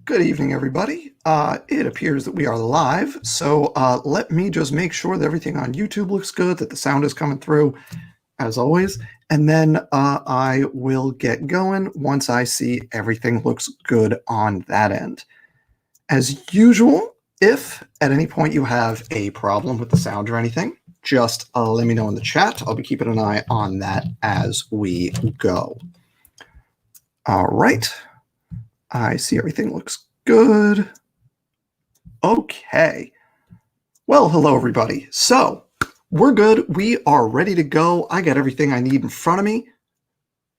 Good evening, everybody. It appears that we are live, so let me just make sure that everything on YouTube looks good, that the sound is coming through, as always, and then I will get going once I see everything looks good on that end. As usual, if at any point you have a problem with the sound or anything, just let me know in the chat. I'll be keeping an eye on that as we go. All right. I see everything looks good. Okay. Well, hello, everybody. So we're good. We are ready to go. I got everything I need in front of me.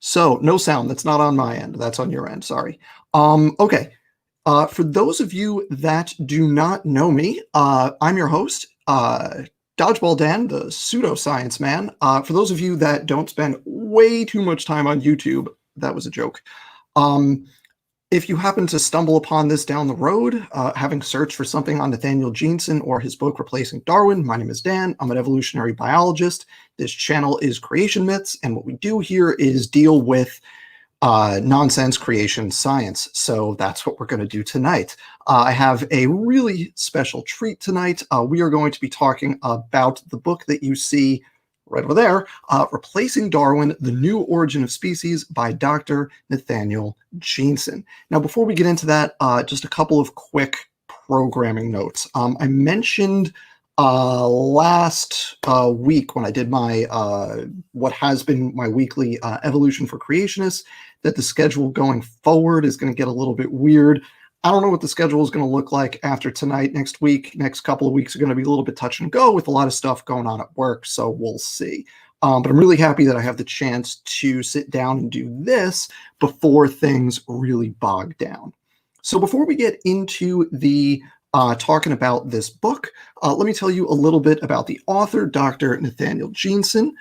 So no sound. That's not on my end. That's on your end. Sorry. Okay. For those of you that do not know me, I'm your host, Dodgeball Dan, the pseudoscience man. For those of you that don't spend way too much time on YouTube, that was a joke. If you happen to stumble upon this down the road, having searched for something on Nathaniel Jeanson or his book Replacing Darwin, my name is Dan. I'm an evolutionary biologist. This channel is Creation Myths, and what we do here is deal with nonsense creation science. So that's what we're going to do tonight. I have a really special treat tonight. We are going to be talking about the book that you see right over there, Replacing Darwin, The New Origin of Species by Dr. Nathaniel Jeanson. Now, before we get into that, just a couple of quick programming notes. I mentioned last week when I did my, what has been my weekly Evolution for Creationists, that the schedule going forward is going to get a little bit weird. I don't know what the schedule is going to look like after tonight, next week. Next couple of weeks are going to be a little bit touch and go with a lot of stuff going on at work, so we'll see. But I'm really happy that I have the chance to sit down and do this before things really bog down. So before we get into the talking about this book, let me tell you a little bit about the author, Dr. Nathaniel Jeanson.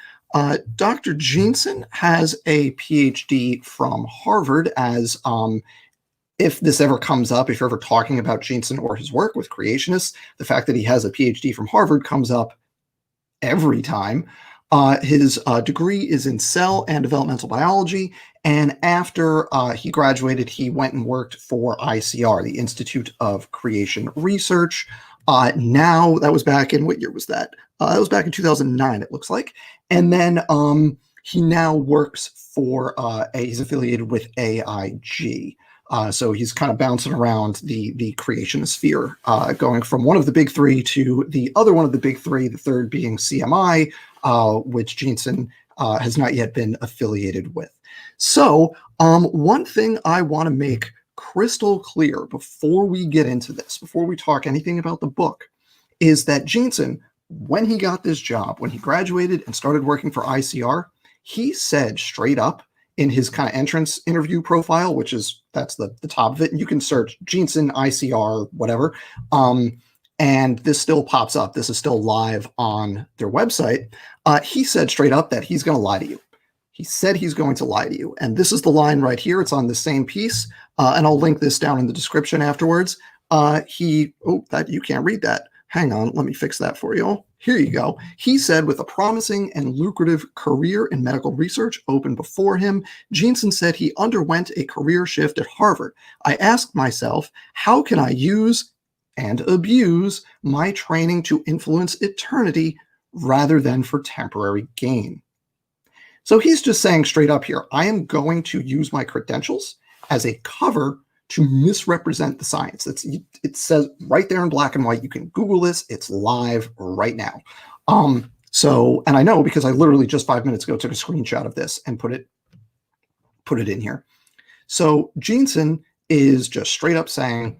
Dr. Jeanson has a PhD from Harvard, as if this ever comes up, if you're ever talking about Jeanson or his work with creationists, the fact that he has a PhD from Harvard comes up every time. His degree is in cell and developmental biology, and after he graduated, he went and worked for ICR, the Institute of Creation Research. Now, that was back in, what year was that? That was back in 2009, it looks like. And then he now works for, he's affiliated with AIG. So he's kind of bouncing around the creationist sphere, going from one of the big three to the other one of the big three, the third being CMI, which Jeanson has not yet been affiliated with. So one thing I want to make crystal clear before we get into this, before we talk anything about the book, is that Jeanson, when he got this job, when he graduated and started working for ICR, he said straight up, in his kind of entrance interview profile, which is, that's the top of it. And you can search Jeanson, ICR, whatever. And this still pops up. This is still live on their website. He said straight up that he's going to lie to you. He said he's going to lie to you. And this is the line right here. It's on the same piece. And I'll link this down in the description afterwards. Oh, that you can't read that. Hang on, let me fix that for you. Here you go. He said, with a promising and lucrative career in medical research open before him, Jeanson said he underwent a career shift at Harvard. I asked myself, how can I use and abuse my training to influence eternity rather than for temporary gain? So he's just saying straight up here, I am going to use my credentials as a cover to misrepresent the science. It says right there in black and white. You can Google this. It's live right now. And I know because I literally just 5 minutes ago took a screenshot of this and put it in here. So Jeanson is just straight up saying,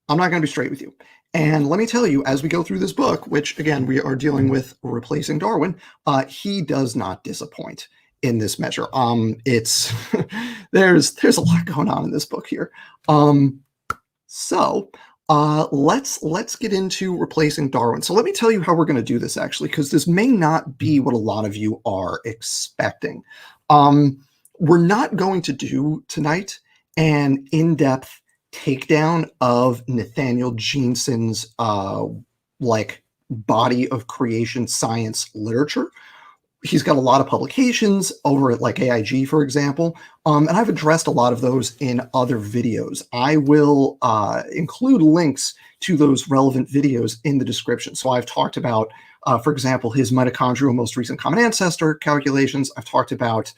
I'm not going to be straight with you. And let me tell you, as we go through this book, which again, we are dealing with Replacing Darwin, he does not disappoint in this measure. It's there's a lot going on in this book here. So let's get into Replacing Darwin. So let me tell you how we're going to do this, actually, because this may not be what a lot of you are expecting. We're not going to do tonight an in-depth takedown of Nathaniel Jeanson's like body of creation science literature. He's got a lot of publications over at like AIG, for example, and I've addressed a lot of those in other videos. I will include links to those relevant videos in the description. So I've talked about, for example, his mitochondrial most recent common ancestor calculations. I've talked about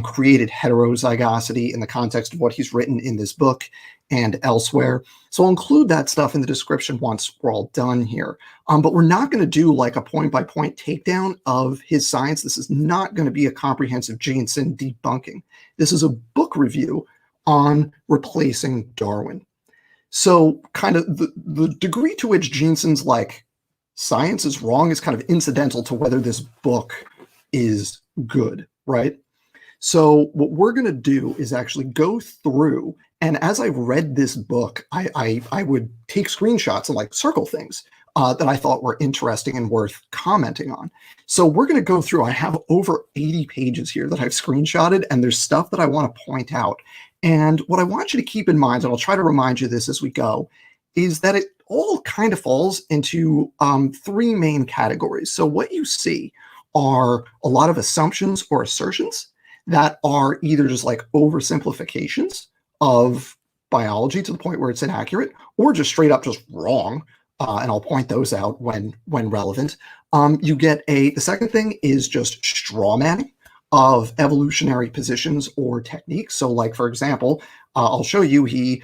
created heterozygosity in the context of what he's written in this book and elsewhere. So I'll include that stuff in the description once we're all done here. But we're not going to do like a point-by-point takedown of his science. This is not going to be a comprehensive Jeanson debunking. This is a book review on replacing Darwin. So kind of the degree to which Jeanson's like science is wrong is kind of incidental to whether this book is good, right? So what we're going to do is actually go through, and as I read this book, I would take screenshots and like circle things that I thought were interesting and worth commenting on. So we're going to go through, I have over 80 pages here that I've screenshotted, and there's stuff that I want to point out. And what I want you to keep in mind, and I'll try to remind you this as we go, is that it all kind of falls into three main categories. So what you see are a lot of assumptions or assertions that are either just like oversimplifications of biology to the point where it's inaccurate, or just straight up just wrong. And I'll point those out when relevant. You get the second thing is just straw manning of evolutionary positions or techniques. So like, for example, I'll show you, he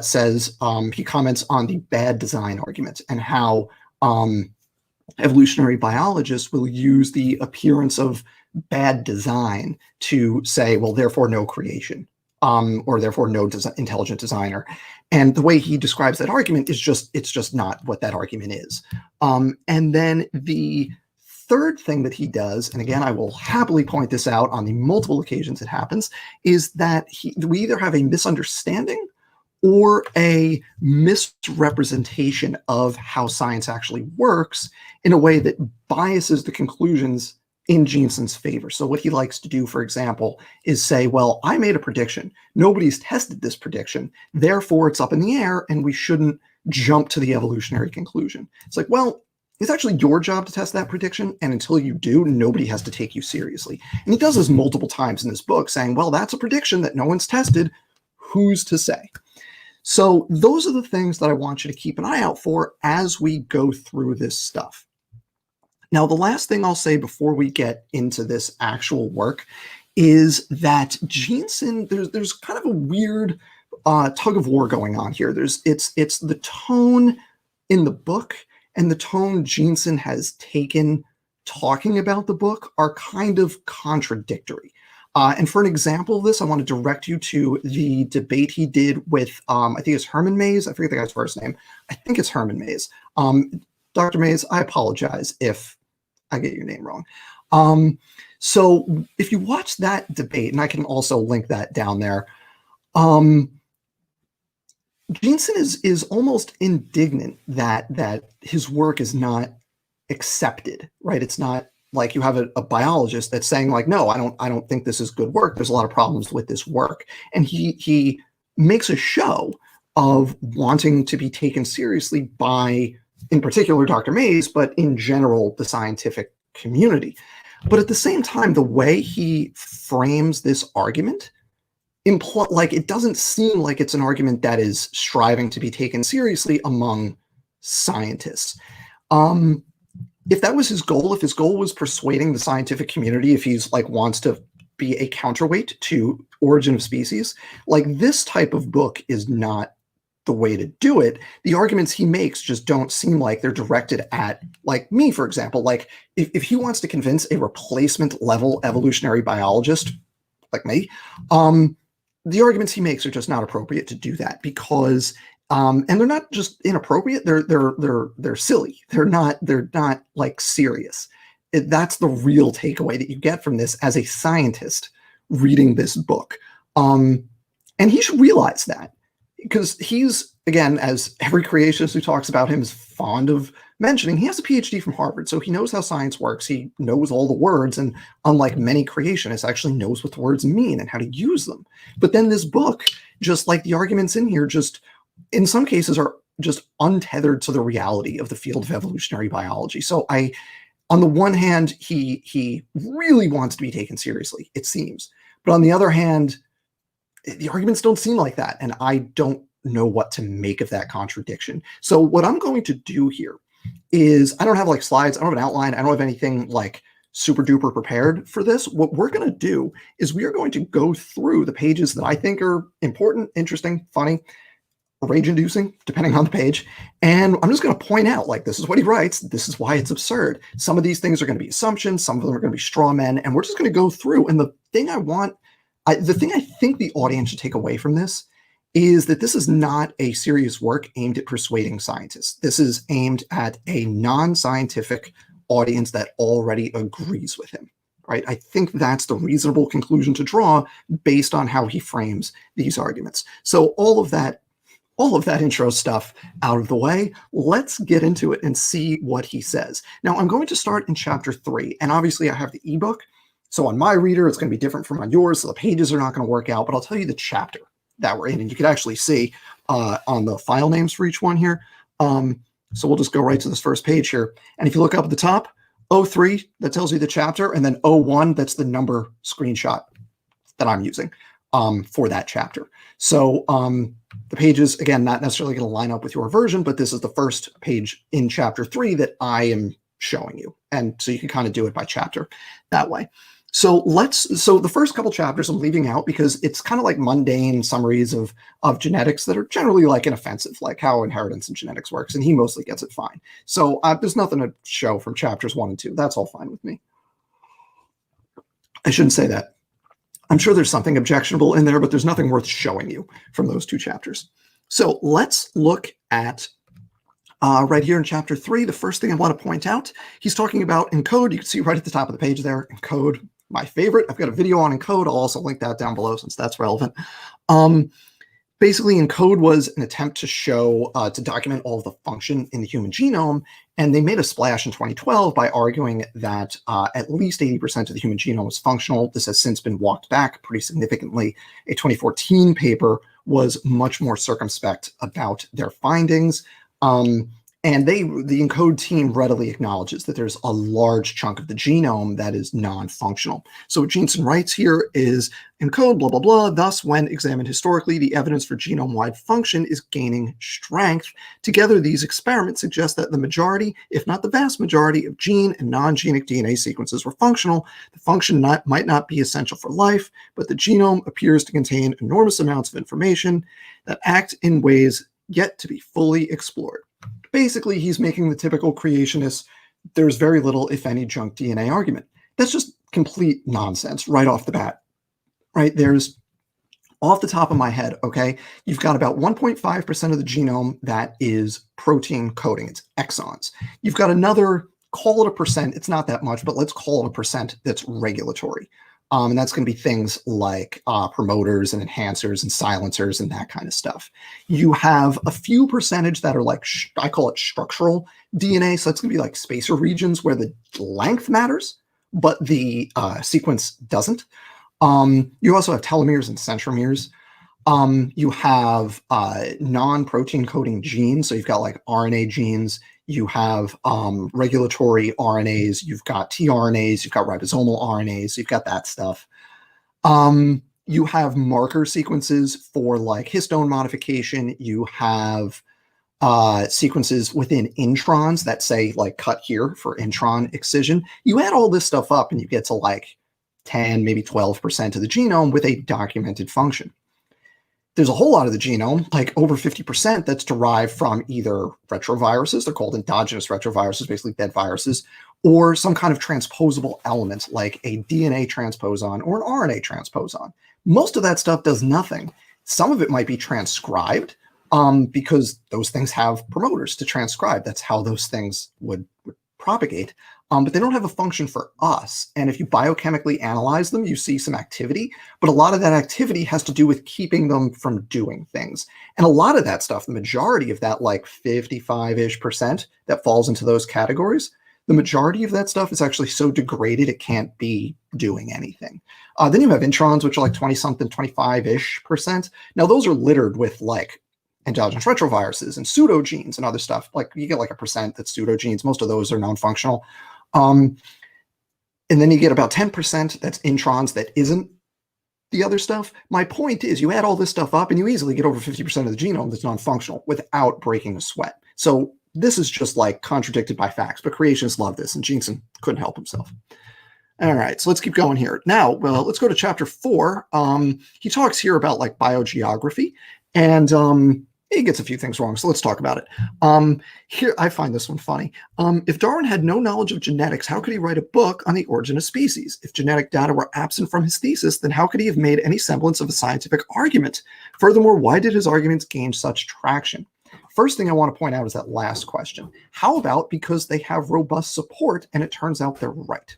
says, he comments on the bad design argument and how evolutionary biologists will use the appearance of bad design to say, well, therefore no creation, or therefore no intelligent designer. And the way he describes that argument is it's just not what that argument is. And then the third thing that he does, and again, I will happily point this out on the multiple occasions it happens, is that we either have a misunderstanding or a misrepresentation of how science actually works in a way that biases the conclusions in Jeanson's favor. So what he likes to do, for example, is say, well, I made a prediction. Nobody's tested this prediction. Therefore, it's up in the air, and we shouldn't jump to the evolutionary conclusion. It's like, well, it's actually your job to test that prediction, and until you do, nobody has to take you seriously. And he does this multiple times in this book, saying, well, that's a prediction that no one's tested. Who's to say? So those are the things that I want you to keep an eye out for as we go through this stuff. Now, the last thing I'll say before we get into this actual work is that Jeanson, there's kind of a weird tug of war going on here. It's the tone in the book and the tone Jeanson has taken talking about the book are kind of contradictory. And for an example of this, I want to direct you to the debate he did with, I think it's Herman Mays. I forget the guy's first name. I think it's Herman Mays. Dr. Mays, I apologize if I get your name wrong. So if you watch that debate, and I can also link that down there, Jeanson is almost indignant that his work is not accepted, right? It's not like you have a biologist that's saying like, no, I don't think this is good work. There's a lot of problems with this work. And he makes a show of wanting to be taken seriously by, in particular, Dr. Mays, but in general, the scientific community. But at the same time, the way he frames this argument, like it doesn't seem like it's an argument that is striving to be taken seriously among scientists. If that was his goal, if his goal was persuading the scientific community, if he's like wants to be a counterweight to Origin of Species, like this type of book is not the way to do it. The arguments he makes just don't seem like they're directed at like me, for example. Like if he wants to convince a replacement level evolutionary biologist like me, the arguments he makes are just not appropriate to do that because and they're not just inappropriate, they're silly. They're not like serious. That's the real takeaway that you get from this as a scientist reading this book. And he should realize that because he's, again, as every creationist who talks about him is fond of mentioning, he has a PhD from Harvard, so he knows how science works. He knows all the words, and unlike many creationists, actually knows what the words mean and how to use them. But then this book, just like the arguments in here, just in some cases are just untethered to the reality of the field of evolutionary biology. So I On the one hand, he really wants to be taken seriously, it seems. But on the other hand, the arguments don't seem like that. And I don't know what to make of that contradiction. So what I'm going to do here is, I don't have like slides, I don't have an outline, I don't have anything like super duper prepared for this. What we're going to do is we are going to go through the pages that I think are important, interesting, funny, rage-inducing, depending on the page. And I'm just going to point out, like, this is what he writes. This is why it's absurd. Some of these things are going to be assumptions. Some of them are going to be straw men. And we're just going to go through. And the thing I think the audience should take away from this is that this is not a serious work aimed at persuading scientists. This is aimed at a non-scientific audience that already agrees with him, right? I think that's the reasonable conclusion to draw based on how he frames these arguments. So all of that intro stuff out of the way, let's get into it and see what he says. Now, I'm going to start in chapter 3, and obviously I have the ebook. So on my reader, it's going to be different from on yours, so the pages are not going to work out, but I'll tell you the chapter that we're in, and you can actually see on the file names for each one here. So we'll just go right to this first page here. And if you look up at the top, 03, that tells you the chapter, and then 01, that's the number screenshot that I'm using for that chapter. So the pages, again, not necessarily going to line up with your version, but this is the first page in chapter 3 that I am showing you. And so you can kind of do it by chapter that way. So the first couple chapters I'm leaving out because it's kind of like mundane summaries of genetics that are generally like inoffensive, like how inheritance in genetics works, and he mostly gets it fine. So there's nothing to show from chapters 1 and 2. That's all fine with me. I shouldn't say that. I'm sure there's something objectionable in there, but there's nothing worth showing you from those 2 chapters. So let's look at right here in chapter 3. The first thing I want to point out, he's talking about ENCODE. You can see right at the top of the page there, ENCODE, my favorite. I've got a video on ENCODE. I'll also link that down below since that's relevant. Basically, ENCODE was an attempt to show, to document all of the function in the human genome, and they made a splash in 2012 by arguing that at least 80% of the human genome was functional. This has since been walked back pretty significantly. A 2014 paper was much more circumspect about their findings. And the ENCODE team readily acknowledges that there's a large chunk of the genome that is non-functional. So what Jeanson writes here is, ENCODE, blah, blah, blah. Thus, when examined historically, the evidence for genome-wide function is gaining strength. Together, these experiments suggest that the majority, if not the vast majority, of gene and non-genic DNA sequences were functional. The function might not be essential for life, but the genome appears to contain enormous amounts of information that act in ways yet to be fully explored. Basically, he's making the typical creationist, there's very little, if any, junk DNA argument. That's just complete nonsense right off the bat, right? There's, off the top of my head, okay, you've got about 1.5% of the genome that is protein coding. It's exons. You've got another, call it a percent, it's not that much, but let's call it a percent that's regulatory. And that's going to be things like promoters and enhancers and silencers and that kind of stuff. You have a few percentage that are like, I call it structural DNA. So that's going to be like spacer regions where the length matters, but the sequence doesn't. You also have telomeres and centromeres. You have non-protein coding genes. So you've got like RNA genes. You have regulatory RNAs, you've got tRNAs, you've got ribosomal RNAs, you've got that stuff. You have marker sequences for like histone modification. You have sequences within introns that say like cut here for intron excision. You add all this stuff up and you get to like 10, maybe 12% of the genome with a documented function. There's a whole lot of the genome, like over 50%, that's derived from either retroviruses, they're called endogenous retroviruses, basically dead viruses, or some kind of transposable element like a DNA transposon or an RNA transposon. Most of that stuff does nothing. Some of it might be transcribed because those things have promoters to transcribe. That's how those things would propagate. But they don't have a function for us. And if you biochemically analyze them, you see some activity, but a lot of that activity has to do with keeping them from doing things. And a lot of that stuff, the majority of that, like 55-ish% that falls into those categories, the majority of that stuff is actually so degraded it can't be doing anything. Then you have introns, which are like 20-something, 25-ish%. Now those are littered with like endogenous retroviruses and pseudogenes and other stuff. Like you get like a percent that's pseudogenes. Most of those are non-functional. And then you get about 10% that's introns that isn't the other stuff. My point is you add all this stuff up and you easily get over 50% of the genome that's non-functional without breaking a sweat. So this is just like contradicted by facts, but creationists love this, and Jeanson couldn't help himself. All right, so let's keep going here. Now, let's go to chapter 4. He talks here about like biogeography, and he gets a few things wrong, so let's talk about it. Here, I find this one funny. If Darwin had no knowledge of genetics, how could he write a book on the origin of species? If genetic data were absent from his thesis, then how could he have made any semblance of a scientific argument? Furthermore, why did his arguments gain such traction? First thing I want to point out is that last question. How about because they have robust support and it turns out they're right?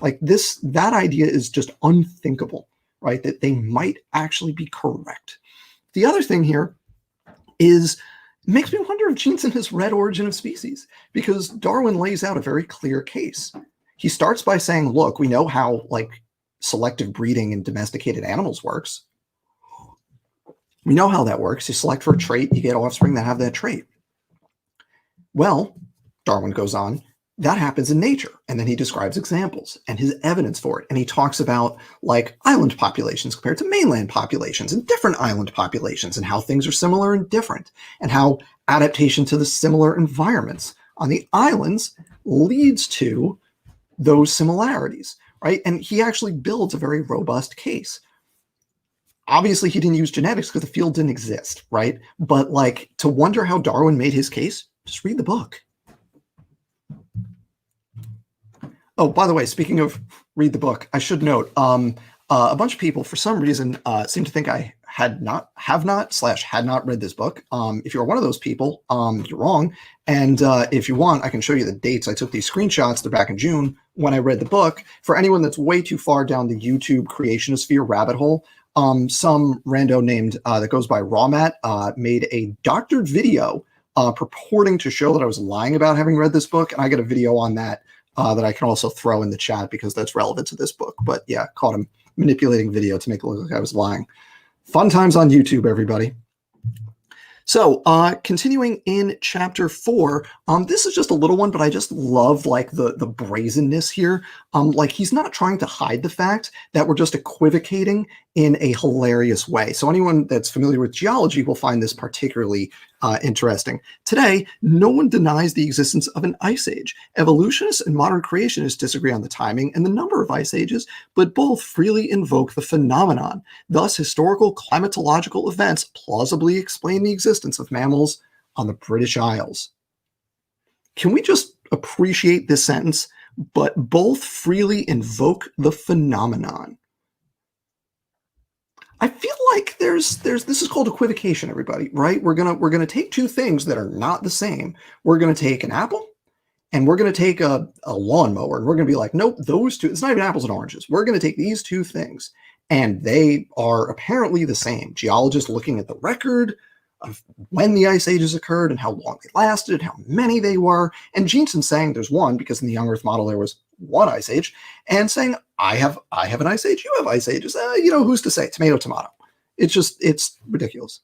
Like that idea is just unthinkable, right? That they might actually be correct. The other thing here is, it makes me wonder if Jeanson has read Origin of Species, because Darwin lays out a very clear case. He starts by saying, look, we know how like selective breeding in domesticated animals works. We know how that works. You select for a trait, you get offspring that have that trait. Well, Darwin goes on, that happens in nature. And then he describes examples and his evidence for it. And he talks about like island populations compared to mainland populations and different island populations and how things are similar and different, and how adaptation to the similar environments on the islands leads to those similarities, right? And he actually builds a very robust case. Obviously, he didn't use genetics because the field didn't exist, right? But like, to wonder how Darwin made his case, just read the book. Oh, by the way, speaking of read the book, I should note, a bunch of people, for some reason, seem to think I have not read this book. If you're one of those people, you're wrong. And if you want, I can show you the dates. I took these screenshots. They're back in June when I read the book. For anyone that's way too far down the YouTube creationosphere rabbit hole, some rando named that goes by Rawmat made a doctored video purporting to show that I was lying about having read this book, and I got a video on that that I can also throw in the chat because that's relevant to this book. But yeah, caught him manipulating video to make it look like I was lying. Fun times on YouTube, everybody. So continuing in chapter 4, this is just a little one, but I just love like the brazenness here. Like he's not trying to hide the fact that we're just equivocating in a hilarious way. So anyone that's familiar with geology will find this particularly interesting. Today, no one denies the existence of an ice age. Evolutionists and modern creationists disagree on the timing and the number of ice ages, but both freely invoke the phenomenon. Thus, historical climatological events plausibly explain the existence of mammals on the British Isles. Can we just appreciate this sentence? But both freely invoke the phenomenon. I feel like there's this is called equivocation, everybody, right? We're gonna take two things that are not the same. We're gonna take an apple and we're gonna take a lawnmower, and we're gonna be like, nope, those two, it's not even apples and oranges. We're gonna take these two things, and they are apparently the same. Geologists looking at the record of when the ice ages occurred and how long they lasted, how many they were, and Jeanson saying there's one because in the young Earth model there was one ice age, and saying I have an ice age, you have ice ages. Who's to say? Tomato, tomato. It's ridiculous.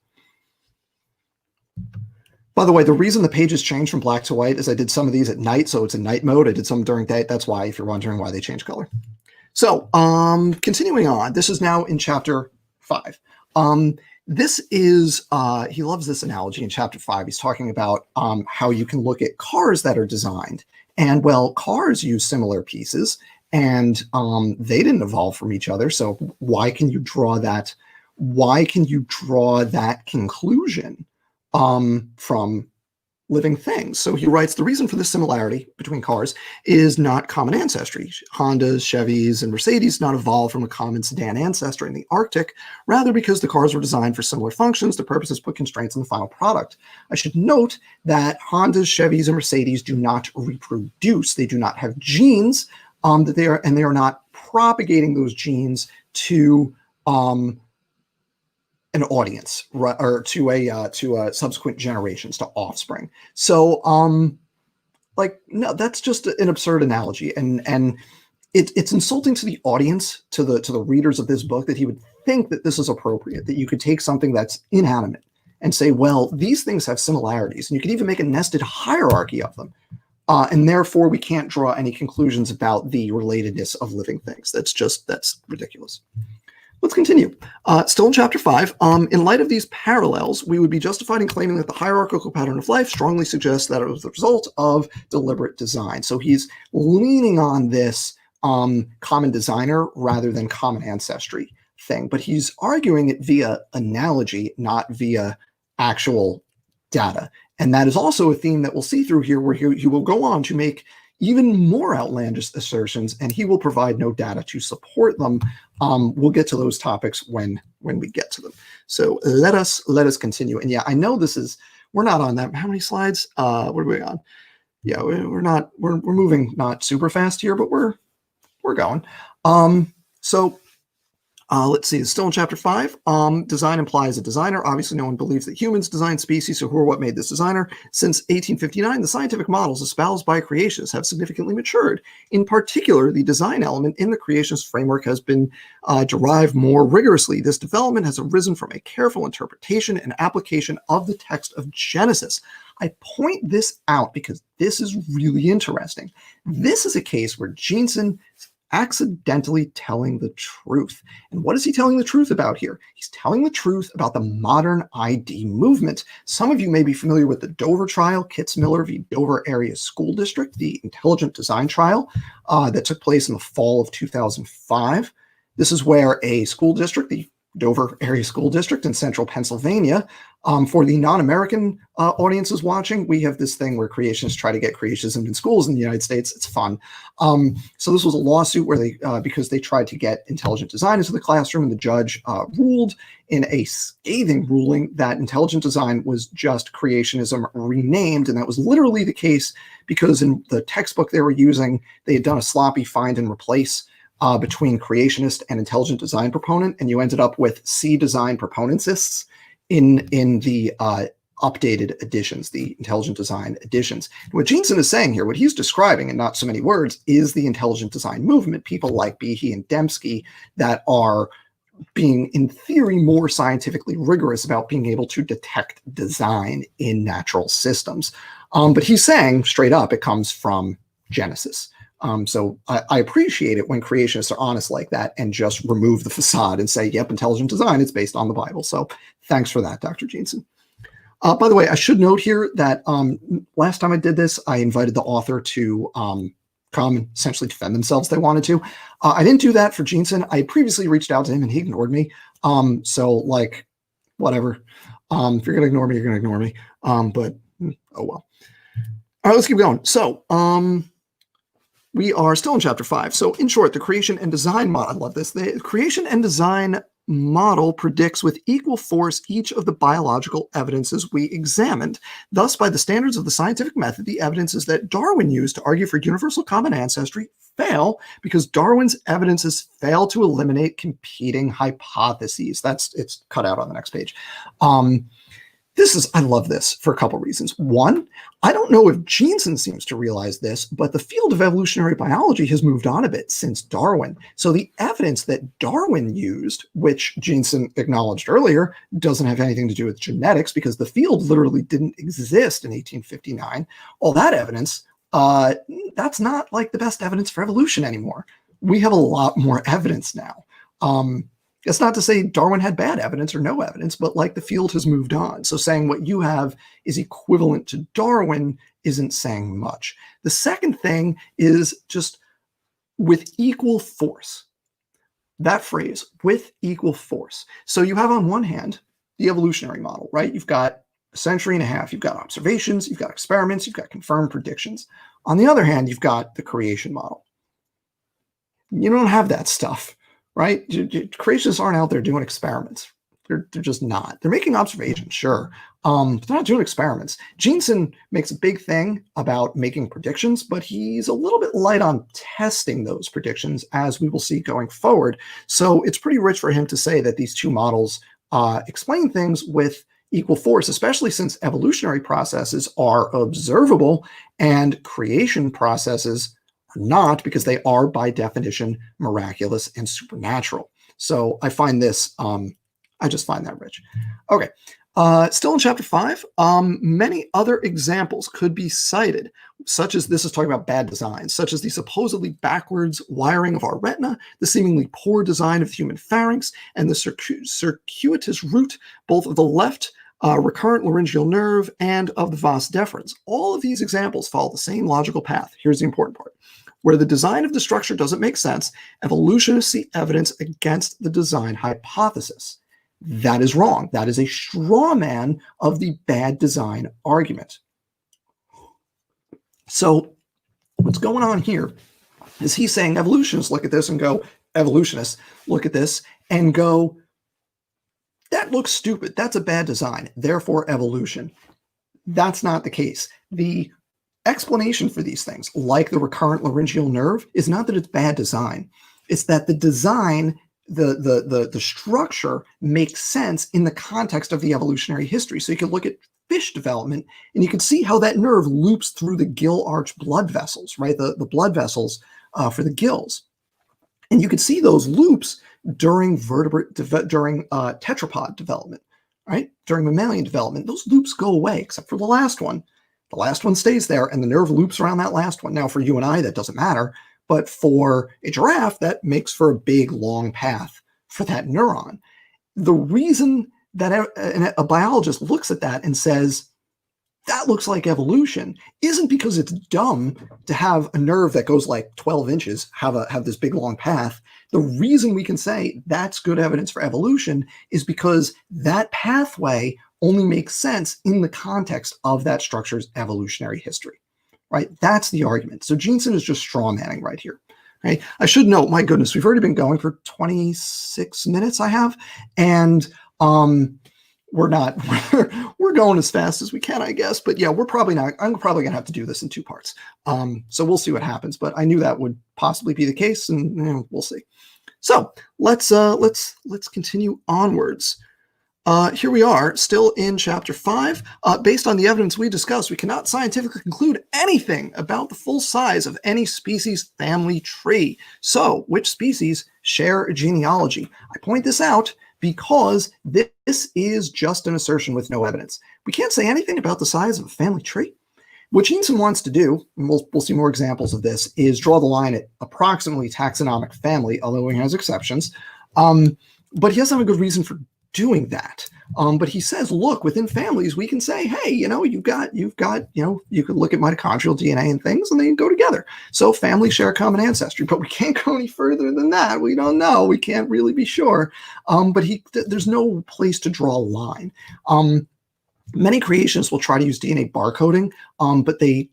By the way, the reason the pages changed from black to white is I did some of these at night, so it's in night mode. I did some during day. That's why, if you're wondering why they change color. So, continuing on, this is now in chapter 5. This is, he loves this analogy in chapter 5. He's talking about how you can look at cars that are designed. And well, cars use similar pieces, and they didn't evolve from each other. So why can you draw that? Why can you draw that conclusion from living things? So he writes, the reason for the similarity between cars is not common ancestry. Hondas, Chevys, and Mercedes not evolved from a common sedan ancestor in the Arctic, rather because the cars were designed for similar functions, the purposes put constraints on the final product. I should note that Hondas, Chevys, and Mercedes do not reproduce. They do not have genes that they are not propagating those genes to an audience, right, or to subsequent generations, to offspring. So no, that's just an absurd analogy, and it's insulting to the audience, to the readers of this book, that he would think that this is appropriate, that you could take something that's inanimate and say, well, these things have similarities, and you could even make a nested hierarchy of them. And therefore, we can't draw any conclusions about the relatedness of living things. That's ridiculous. Let's continue. Still in chapter 5, in light of these parallels, we would be justified in claiming that the hierarchical pattern of life strongly suggests that it was the result of deliberate design. So he's leaning on this common designer rather than common ancestry thing, but he's arguing it via analogy, not via actual data. And that is also a theme that we'll see through here, where he will go on to make even more outlandish assertions, and he will provide no data to support them. We'll get to those topics when we get to them. So let us continue. And yeah, I know we're not on that. How many slides? What are we on? Yeah, we're moving not super fast here, but we're going. Let's see, it's still in chapter 5. Design implies a designer. Obviously, no one believes that humans designed species, so who or what made this designer? Since 1859, the scientific models espoused by creationists have significantly matured. In particular, the design element in the creationist framework has been derived more rigorously. This development has arisen from a careful interpretation and application of the text of Genesis. I point this out because this is really interesting. This is a case where Jeanson accidentally telling the truth. And what is he telling the truth about here? He's telling the truth about the modern ID movement. Some of you may be familiar with the Dover trial, Kitzmiller v. Dover Area School District, the intelligent design trial that took place in the fall of 2005. This is where a school district, the Dover Area School District in central Pennsylvania. For the non-American audiences watching, we have this thing where creationists try to get creationism in schools in the United States. It's fun. So this was a lawsuit where because they tried to get intelligent design into the classroom, and the judge ruled in a scathing ruling that intelligent design was just creationism renamed. And that was literally the case because in the textbook they were using, they had done a sloppy find and replace between creationist and intelligent design proponent, and you ended up with C design proponentsists in the updated editions, the intelligent design editions. And what Jeanson is saying here, what he's describing in not so many words, is the intelligent design movement, people like Behe and Dembski that are being, in theory, more scientifically rigorous about being able to detect design in natural systems. But he's saying straight up, it comes from Genesis. So I appreciate it when creationists are honest like that and just remove the facade and say, yep, intelligent design, it's based on the Bible. So thanks for that, Dr. Jeanson. By the way, I should note here that last time I did this, I invited the author to come and essentially defend themselves if they wanted to. I didn't do that for Jeanson. I previously reached out to him and he ignored me. So like, whatever. If you're going to ignore me, you're going to ignore me. But oh well. All right, let's keep going. So we are still in chapter 5. So in short, the creation and design model, I love this. The creation and design model predicts with equal force each of the biological evidences we examined. Thus, by the standards of the scientific method, the evidences that Darwin used to argue for universal common ancestry fail because Darwin's evidences fail to eliminate competing hypotheses. It's cut out on the next page. I love this for a couple reasons. One, I don't know if Jeanson seems to realize this, but the field of evolutionary biology has moved on a bit since Darwin. So the evidence that Darwin used, which Jeanson acknowledged earlier, doesn't have anything to do with genetics because the field literally didn't exist in 1859. All that evidence, that's not like the best evidence for evolution anymore. We have a lot more evidence now. It's not to say Darwin had bad evidence or no evidence, but like the field has moved on. So saying what you have is equivalent to Darwin isn't saying much. The second thing is just with equal force. That phrase, with equal force. So you have on one hand, the evolutionary model, right? You've got a century and a half, you've got observations, you've got experiments, you've got confirmed predictions. On the other hand, you've got the creation model. You don't have that stuff. Right? Creationists aren't out there doing experiments. They're just not. They're making observations, sure, but they're not doing experiments. Jeanson makes a big thing about making predictions, but he's a little bit light on testing those predictions, as we will see going forward. So it's pretty rich for him to say that these two models explain things with equal force, especially since evolutionary processes are observable and creation processes not, because they are by definition miraculous and supernatural. So I find this, I just find that rich. Okay, Still in chapter 5, many other examples could be cited, such as this is talking about bad design, such as the supposedly backwards wiring of our retina, the seemingly poor design of the human pharynx, and the circuitous route both of the left recurrent laryngeal nerve and of the vas deferens. All of these examples follow the same logical path. Here's the important part. Where the design of the structure doesn't make sense, evolutionists see evidence against the design hypothesis. That is wrong. That is a straw man of the bad design argument. So what's going on here is he's saying evolutionists look at this and go, evolutionists look at this and go, that looks stupid. That's a bad design. Therefore, evolution. That's not the case. The explanation for these things, like the recurrent laryngeal nerve, is not that it's bad design. It's that the design, the structure makes sense in the context of the evolutionary history. So you can look at fish development and you can see how that nerve loops through the gill arch blood vessels, right? The blood vessels for the gills. And you can see those loops during tetrapod development, right? During mammalian development, those loops go away except for the last one. The last one stays there and the nerve loops around that last one. Now for you and I, that doesn't matter. But for a giraffe, that makes for a big, long path for that neuron. The reason that a biologist looks at that and says, that looks like evolution, isn't because it's dumb to have a nerve that goes like 12 inches, have this big, long path. The reason we can say that's good evidence for evolution is because that pathway only makes sense in the context of that structure's evolutionary history. Right? That's the argument. So Jeanson is just straw manning right here. Right? I should note, my goodness, we've already been going for 26 minutes, I have, and we're going as fast as we can, I guess. But yeah, I'm probably gonna have to do this in 2 parts. So we'll see what happens. But I knew that would possibly be the case, and we'll see. So let's continue onwards. Here we are, still in chapter 5. Based on the evidence we discussed, we cannot scientifically conclude anything about the full size of any species family tree. So, which species share a genealogy? I point this out because this is just an assertion with no evidence. We can't say anything about the size of a family tree. What Jeanson wants to do, and we'll see more examples of this, is draw the line at approximately taxonomic family, although he has exceptions. But he doesn't have a good reason for doing that. But he says, look, within families, we can say, hey, you've got, you could look at mitochondrial DNA and things, and they go together. So families share a common ancestry, but we can't go any further than that. We don't know. We can't really be sure. But there's no place to draw a line. Many creationists will try to use DNA barcoding, but they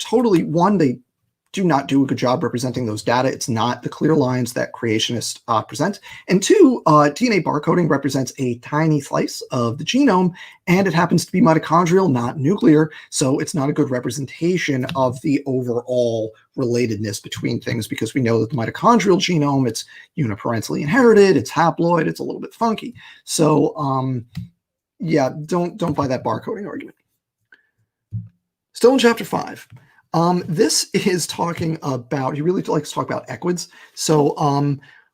do not do a good job representing those data. It's not the clear lines that creationists present. And 2, DNA barcoding represents a tiny slice of the genome, and it happens to be mitochondrial, not nuclear, so it's not a good representation of the overall relatedness between things, because we know that the mitochondrial genome, it's uniparentally inherited, it's haploid, it's a little bit funky. So yeah, don't buy that barcoding argument. Still in chapter 5. This is talking about, he really likes to talk about equids. So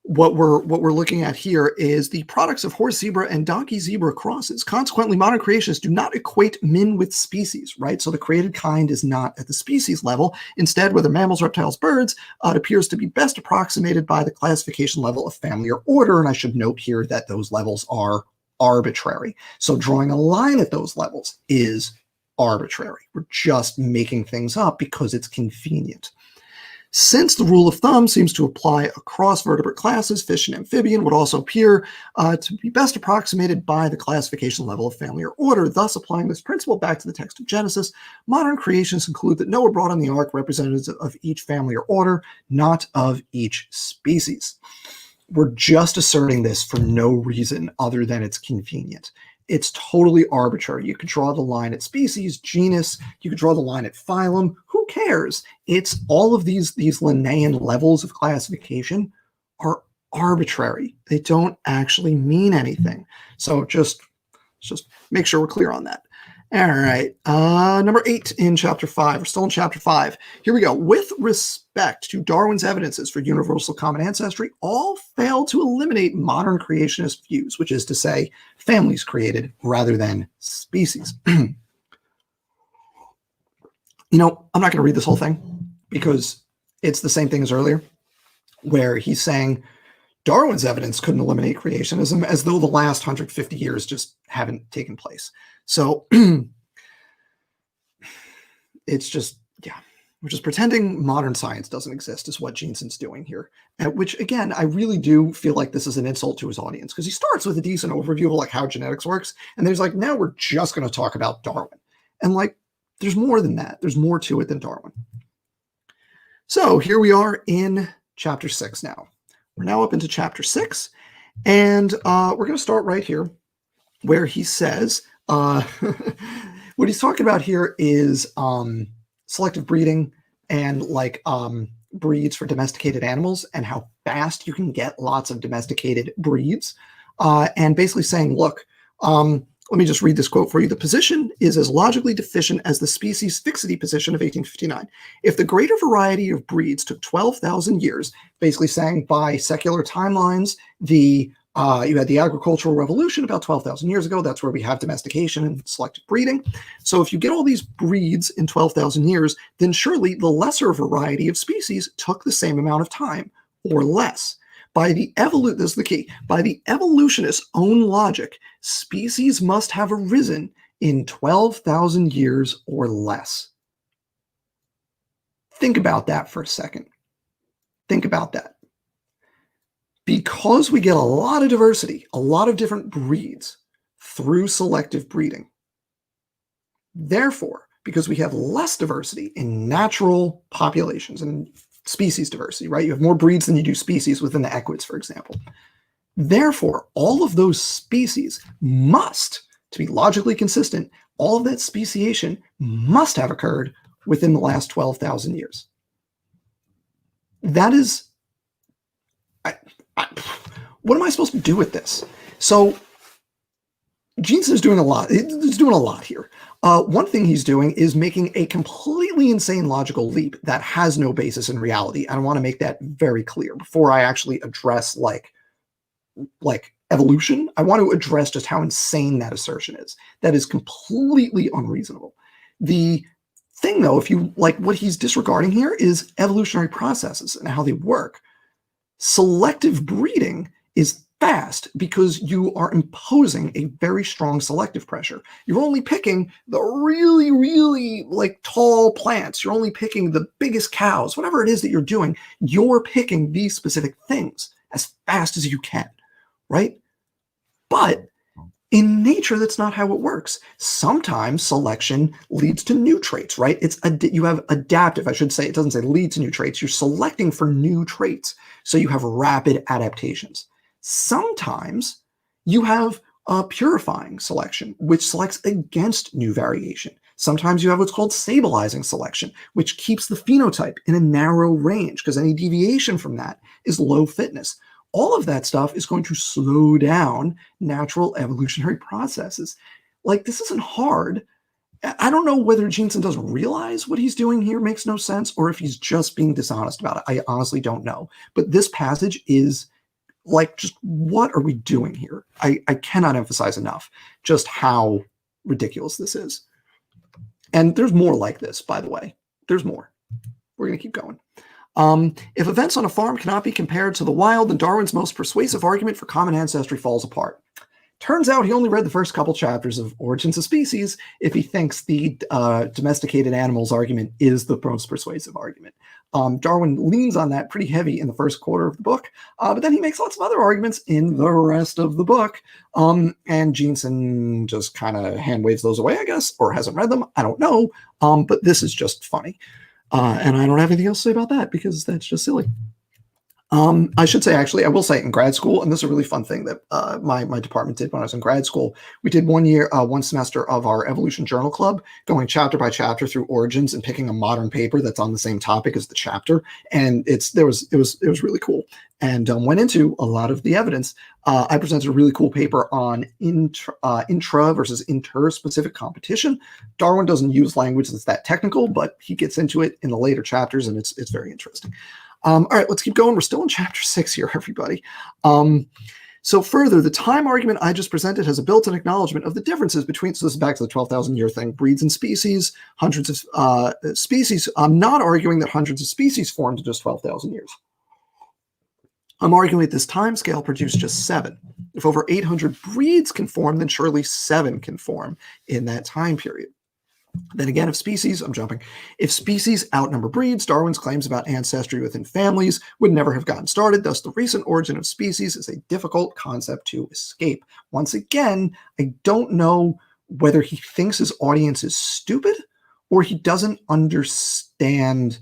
what we're looking at here is the products of horse zebra and donkey zebra crosses. Consequently, modern creationists do not equate min with species, right? So the created kind is not at the species level. Instead, whether mammals, reptiles, birds, it appears to be best approximated by the classification level of family or order. And I should note here that those levels are arbitrary. So drawing a line at those levels is arbitrary. We're just making things up because it's convenient. Since the rule of thumb seems to apply across vertebrate classes, fish and amphibian would also appear to be best approximated by the classification level of family or order. Thus, applying this principle back to the text of Genesis, modern creationists conclude that Noah brought on the ark representatives of each family or order, not of each species. We're just asserting this for no reason other than it's convenient. It's totally arbitrary. You could draw the line at species, genus, you could draw the line at phylum. Who cares? It's all of these Linnaean levels of classification are arbitrary. They don't actually mean anything. So just make sure we're clear on that. All right. Number 8 in chapter 5. We're still in chapter 5. Here we go. With respect to Darwin's evidences for universal common ancestry, all fail to eliminate modern creationist views, which is to say, families created rather than species. I'm not going to read this whole thing because it's the same thing as earlier, where he's saying Darwin's evidence couldn't eliminate creationism as though the last 150 years just haven't taken place. So it's just, yeah, we're just pretending modern science doesn't exist is what Jeanson's doing here. Which, again, I really do feel like this is an insult to his audience because he starts with a decent overview of like how genetics works. And there's like, now we're just going to talk about Darwin. And like, there's more than that. There's more to it than Darwin. So here we are in chapter 6 now. We're now up into chapter 6. And we're going to start right here where he says, what he's talking about here is selective breeding and like breeds for domesticated animals and how fast you can get lots of domesticated breeds. And basically saying, look, let me just read this quote for you. The position is as logically deficient as the species fixity position of 1859. If the greater variety of breeds took 12,000 years, basically saying by secular timelines, you had the agricultural revolution about 12,000 years ago. That's where we have domestication and selective breeding. So if you get all these breeds in 12,000 years, then surely the lesser variety of species took the same amount of time or less. This is the key. By the evolutionist's own logic, species must have arisen in 12,000 years or less. Think about that for a second. Think about that. Because we get a lot of diversity, a lot of different breeds through selective breeding. Therefore, because we have less diversity in natural populations and species diversity, right? You have more breeds than you do species within the equids, for example. Therefore, all of those species must, to be logically consistent, all of that speciation must have occurred within the last 12,000 years. That is, what am I supposed to do with this? So Jeanson is doing a lot. He's doing a lot here. One thing he's doing is making a completely insane logical leap that has no basis in reality. I want to make that very clear before I actually address like evolution. I want to address just how insane that assertion is. That is completely unreasonable. The thing, though, if you like, what he's disregarding here is evolutionary processes and how they work. Selective breeding is fast because you are imposing a very strong selective pressure. You're only picking the really, really like tall plants. You're only picking the biggest cows, whatever it is that you're doing. You're picking these specific things as fast as you can, right? But in nature, that's not how it works. Sometimes selection leads to new traits, right? You have adaptive, I should say. It doesn't say lead to new traits. You're selecting for new traits. So you have rapid adaptations. Sometimes you have purifying selection, which selects against new variation. Sometimes you have what's called stabilizing selection, which keeps the phenotype in a narrow range because any deviation from that is low fitness. All of that stuff is going to slow down natural evolutionary processes. Like, this isn't hard. I don't know whether Jeanson doesn't realize what he's doing here makes no sense or if he's just being dishonest about it. I honestly don't know. But this passage is like, just what are we doing here? I cannot emphasize enough just how ridiculous this is. And there's more like this, by the way. There's more. We're going to keep going. If events on a farm cannot be compared to the wild, then Darwin's most persuasive argument for common ancestry falls apart. Turns out he only read the first couple chapters of Origins of Species if he thinks the domesticated animals argument is the most persuasive argument. Darwin leans on that pretty heavy in the first quarter of the book, but then he makes lots of other arguments in the rest of the book, and Jeanson just kind of hand waves those away, I guess, or hasn't read them. I don't know, but this is just funny. And I don't have anything else to say about that because that's just silly. I should say, actually, I will say in grad school, and this is a really fun thing that my department did when I was in grad school. We did one semester of our Evolution Journal Club, going chapter by chapter through origins and picking a modern paper that's on the same topic as the chapter. And it was really cool, and went into a lot of the evidence. I presented a really cool paper on intra versus inter-specific competition. Darwin doesn't use language that's that technical, but he gets into it in the later chapters, and it's very interesting. All right, let's keep going. We're still in chapter 6 here, everybody. So further, the time argument I just presented has a built-in acknowledgement of the differences between, so this is back to the 12,000 year thing, breeds and species, hundreds of species. I'm not arguing that hundreds of species formed in just 12,000 years. I'm arguing that this time scale produced just 7. If over 800 breeds can form, then surely 7 can form in that time period. Then again, if species outnumber breeds, Darwin's claims about ancestry within families would never have gotten started. Thus, the recent origin of species is a difficult concept to escape. Once again, I don't know whether he thinks his audience is stupid or he doesn't understand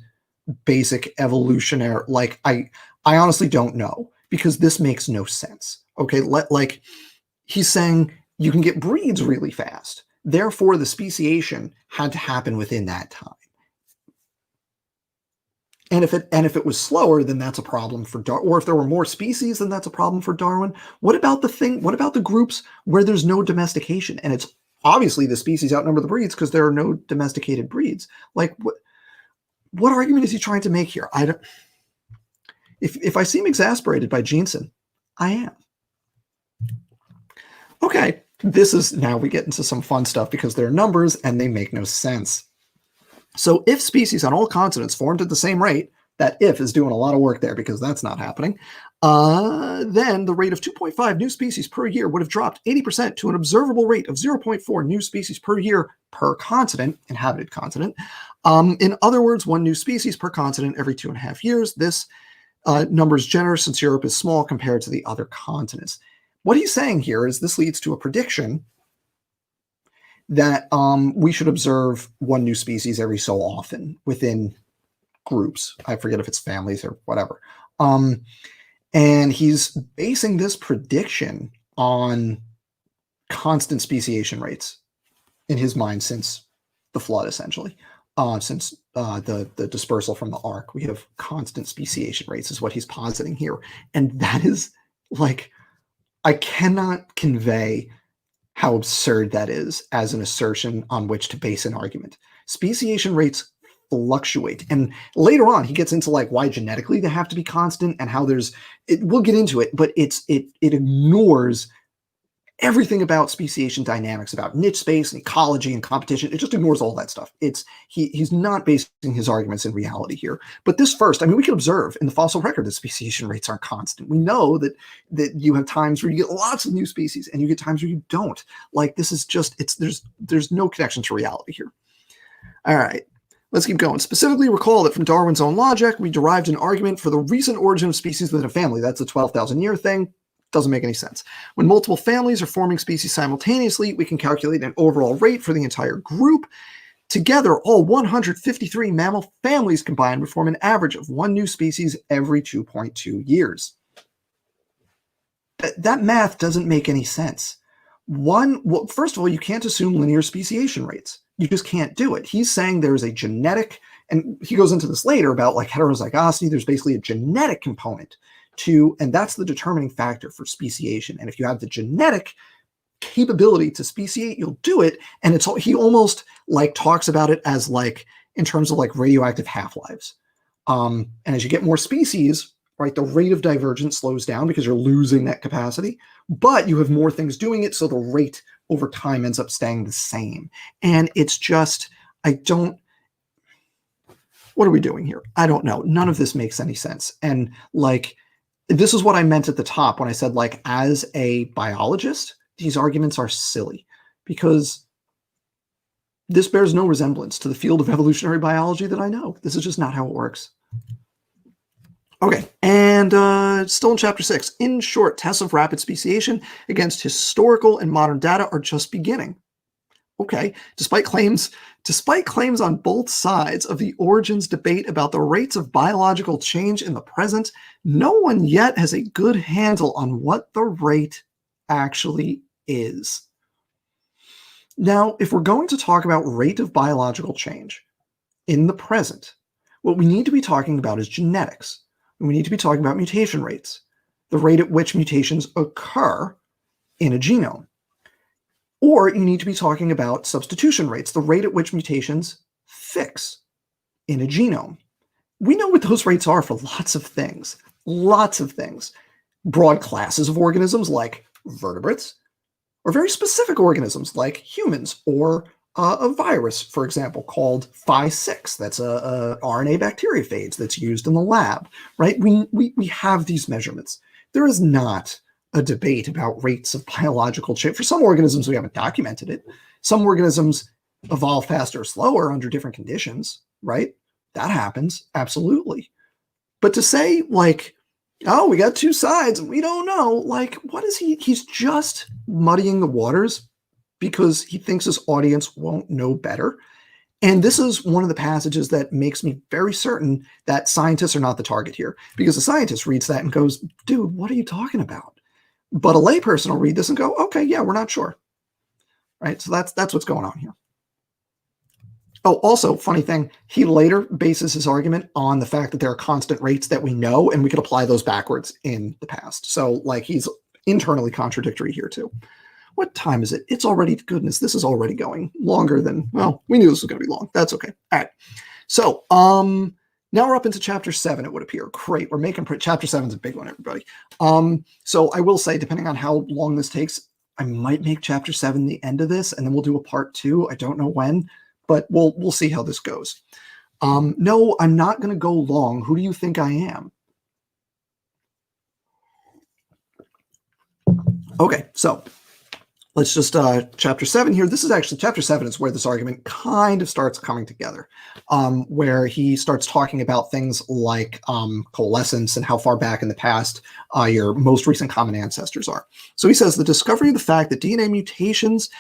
basic evolutionary. Like, I honestly don't know, because this makes no sense. Okay, like he's saying you can get breeds really fast. Therefore, the speciation had to happen within that time. And if it was slower, then that's a problem for Darwin. Or if there were more species, then that's a problem for Darwin. What about the groups where there's no domestication? And it's obviously the species outnumber the breeds because there are no domesticated breeds. Like, what argument is he trying to make here? If I seem exasperated by Jeanson, I am. Okay. Now we get into some fun stuff because they're numbers and they make no sense. So if species on all continents formed at the same rate, that if is doing a lot of work there because that's not happening, then the rate of 2.5 new species per year would have dropped 80% to an observable rate of 0.4 new species per year per continent, inhabited continent. In other words, 1 new species per continent every 2.5 years. This number is generous since Europe is small compared to the other continents. What he's saying here is this leads to a prediction that we should observe 1 new species every so often within groups. I forget if it's families or whatever. And he's basing this prediction on constant speciation rates in his mind since the flood, essentially. Since the dispersal from the ark, we have constant speciation rates is what he's positing here. And that is like, I cannot convey how absurd that is as an assertion on which to base an argument. Speciation rates fluctuate. And later on, he gets into like why genetically they have to be constant and how we'll get into it, but it ignores everything about speciation dynamics, about niche space and ecology and competition. It just ignores all that stuff. He's not basing his arguments in reality here. But this first, I mean, we can observe in the fossil record that speciation rates aren't constant. We know that you have times where you get lots of new species and you get times where you don't. Like, this is just, there's no connection to reality here. All right. Let's keep going. Specifically, recall that from Darwin's own logic, we derived an argument for the recent origin of species within a family. That's the 12,000 year thing. Doesn't make any sense. When multiple families are forming species simultaneously, we can calculate an overall rate for the entire group. Together, all 153 mammal families combined would form an average of 1 new species every 2.2 years. That math doesn't make any sense. Well, first of all, you can't assume linear speciation rates. You just can't do it. He's saying there is a genetic, and he goes into this later about like heterozygosity. There's basically a genetic component and that's the determining factor for speciation. And if you have the genetic capability to speciate, you'll do it. And he almost like talks about it as like in terms of like radioactive half-lives. And as you get more species, right, the rate of divergence slows down because you're losing that capacity, but you have more things doing it, so the rate over time ends up staying the same. And it's just, what are we doing here? I don't know. None of this makes any sense. And like, this is what I meant at the top when I said, like, as a biologist, these arguments are silly because this bears no resemblance to the field of evolutionary biology that I know. This is just not how it works. Okay, and still in chapter 6. In short, tests of rapid speciation against historical and modern data are just beginning. Okay, despite claims on both sides of the origins debate about the rates of biological change in the present, no one yet has a good handle on what the rate actually is. Now, if we're going to talk about rate of biological change in the present, what we need to be talking about is genetics. We need to be talking about mutation rates, the rate at which mutations occur in a genome. Or you need to be talking about substitution rates, the rate at which mutations fix in a genome. We know what those rates are for lots of things. Broad classes of organisms like vertebrates, or very specific organisms like humans, or a virus, for example, called Phi6. That's a RNA bacteriophage that's used in the lab, right? We have these measurements. There is not a debate about rates of biological change. For some organisms, we haven't documented it. Some organisms evolve faster or slower under different conditions, right? That happens, absolutely. But to say, like, oh, we got two sides, we don't know, like, what is he? He's just muddying the waters because he thinks his audience won't know better. And this is one of the passages that makes me very certain that scientists are not the target here, because a scientist reads that and goes, dude, what are you talking about? But a layperson will read this and go, okay, yeah, we're not sure. Right? So that's what's going on here. Oh, also, funny thing, he later bases his argument on the fact that there are constant rates that we know, and we could apply those backwards in the past. So, like, he's internally contradictory here, too. What time is it? It's already, goodness, this is already going longer than, well, we knew this was going to be long. That's okay. All right. So, now we're up into chapter 7, it would appear. Great. We're making chapter 7 is a big one, everybody. So I will say, depending on how long this takes, I might make chapter 7 the end of this, and then we'll do a part 2. I don't know when, but we'll see how this goes. No, I'm not going to go long. Who do you think I am? Okay, so let's just, chapter 7 here. This is actually, chapter 7 is where this argument kind of starts coming together, where he starts talking about things like coalescence and how far back in the past your most recent common ancestors are. So he says, the discovery of the fact that DNA mutations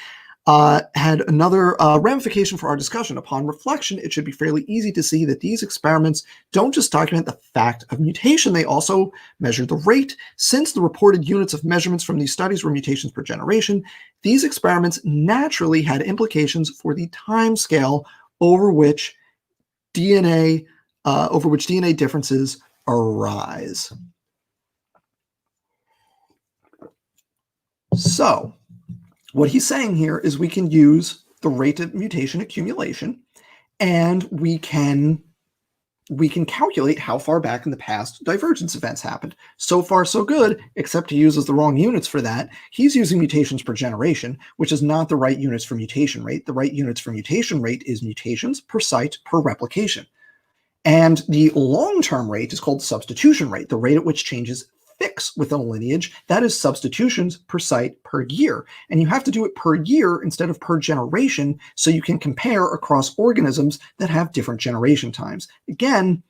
had another ramification for our discussion. Upon reflection, it should be fairly easy to see that these experiments don't just document the fact of mutation, they also measure the rate. Since the reported units of measurements from these studies were mutations per generation, these experiments naturally had implications for the time scale over which DNA differences arise. So, what he's saying here is we can use the rate of mutation accumulation, and we can calculate how far back in the past divergence events happened. So far, so good, except he uses the wrong units for that. He's using mutations per generation, which is not the right units for mutation rate. The right units for mutation rate is mutations per site per replication. And the long-term rate is called substitution rate, the rate at which changes fix within a lineage. That is substitutions per site per year. And you have to do it per year instead of per generation so you can compare across organisms that have different generation times. Again,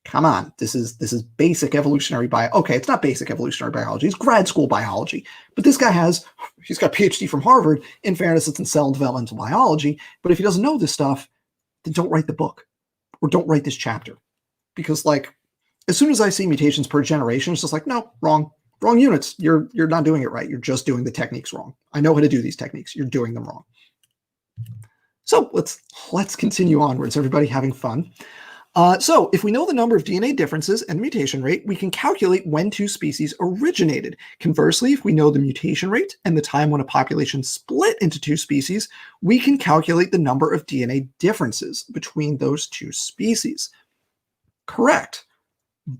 come on, this is basic evolutionary bio. Okay, it's not basic evolutionary biology, it's grad school biology. But this guy he's got a PhD from Harvard. In fairness, it's in cell and developmental biology. But if he doesn't know this stuff, then don't write the book or don't write this chapter. Because, like, as soon as I see mutations per generation, it's just like, no, wrong units. You're not doing it right. You're just doing the techniques wrong. I know how to do these techniques. You're doing them wrong. So let's continue onwards. Everybody having fun? So if we know the number of DNA differences and mutation rate, we can calculate when two species originated. Conversely, if we know the mutation rate and the time when a population split into two species, we can calculate the number of DNA differences between those two species. Correct.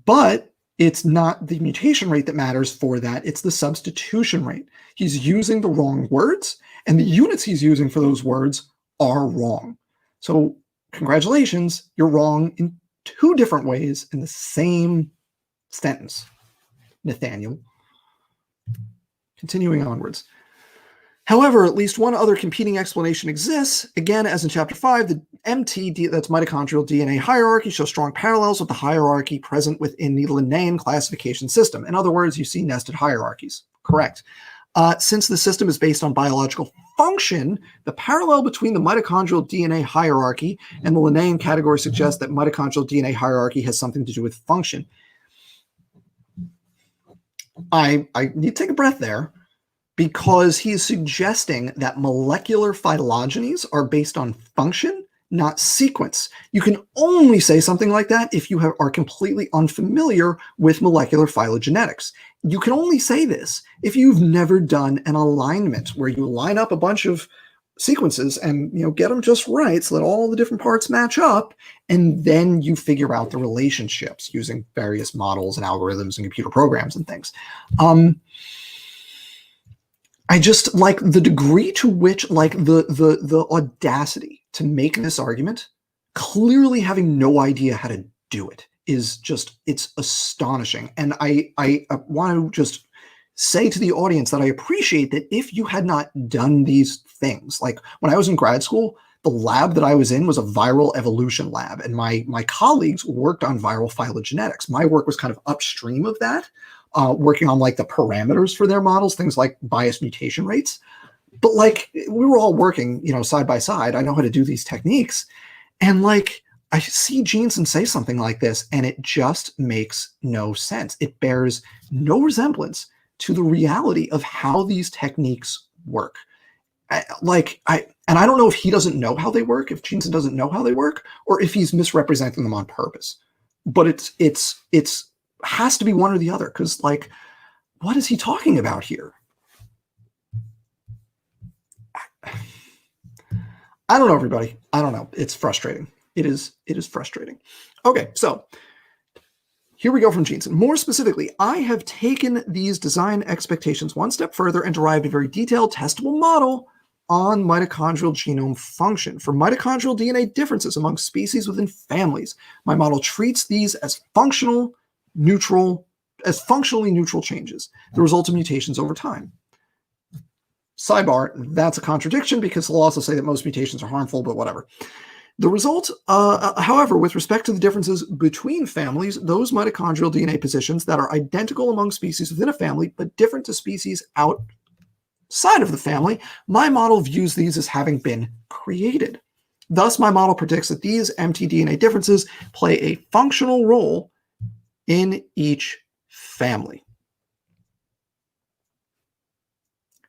But it's not the mutation rate that matters for that. It's the substitution rate. He's using the wrong words, and the units he's using for those words are wrong. So congratulations, you're wrong in two different ways in the same sentence, Nathaniel. Continuing onwards. However, at least one other competing explanation exists. Again, as in chapter 5, the MT, that's mitochondrial DNA hierarchy, shows strong parallels with the hierarchy present within the Linnaean classification system. In other words, you see nested hierarchies. Correct. Since the system is based on biological function, the parallel between the mitochondrial DNA hierarchy and the Linnaean category suggests that mitochondrial DNA hierarchy has something to do with function. I need to take a breath there, because he's suggesting that molecular phylogenies are based on function, not sequence. You can only say something like that if you are completely unfamiliar with molecular phylogenetics. You can only say this if you've never done an alignment where you line up a bunch of sequences and get them just right so that all the different parts match up, and then you figure out the relationships using various models and algorithms and computer programs and things. I just like the degree to which, like, the audacity to make this argument, clearly having no idea how to do it, is just, it's astonishing. And I want to just say to the audience that I appreciate that if you had not done these things, like when I was in grad school, the lab that I was in was a viral evolution lab, and my colleagues worked on viral phylogenetics. My work was kind of upstream of that, working on like the parameters for their models, things like bias mutation rates. But like we were all working, side by side. I know how to do these techniques, and like I see Jeanson say something like this, and it just makes no sense. It bears no resemblance to the reality of how these techniques work. And I don't know if he doesn't know how they work, if Jeanson doesn't know how they work, or if he's misrepresenting them on purpose. But it's has to be one or the other, because like, what is he talking about here? I don't know, everybody. I don't know. It's frustrating. It is frustrating. Okay, so here we go from Jeanson. More specifically, I have taken these design expectations one step further and derived a very detailed testable model on mitochondrial genome function for mitochondrial DNA differences among species within families. My model treats these as functionally neutral changes, the result of mutations over time. Sidebar, that's a contradiction, because he'll also say that most mutations are harmful, but whatever. The result, however, with respect to the differences between families, those mitochondrial DNA positions that are identical among species within a family, but different to species outside of the family, my model views these as having been created. Thus, my model predicts that these mtDNA differences play a functional role in each family.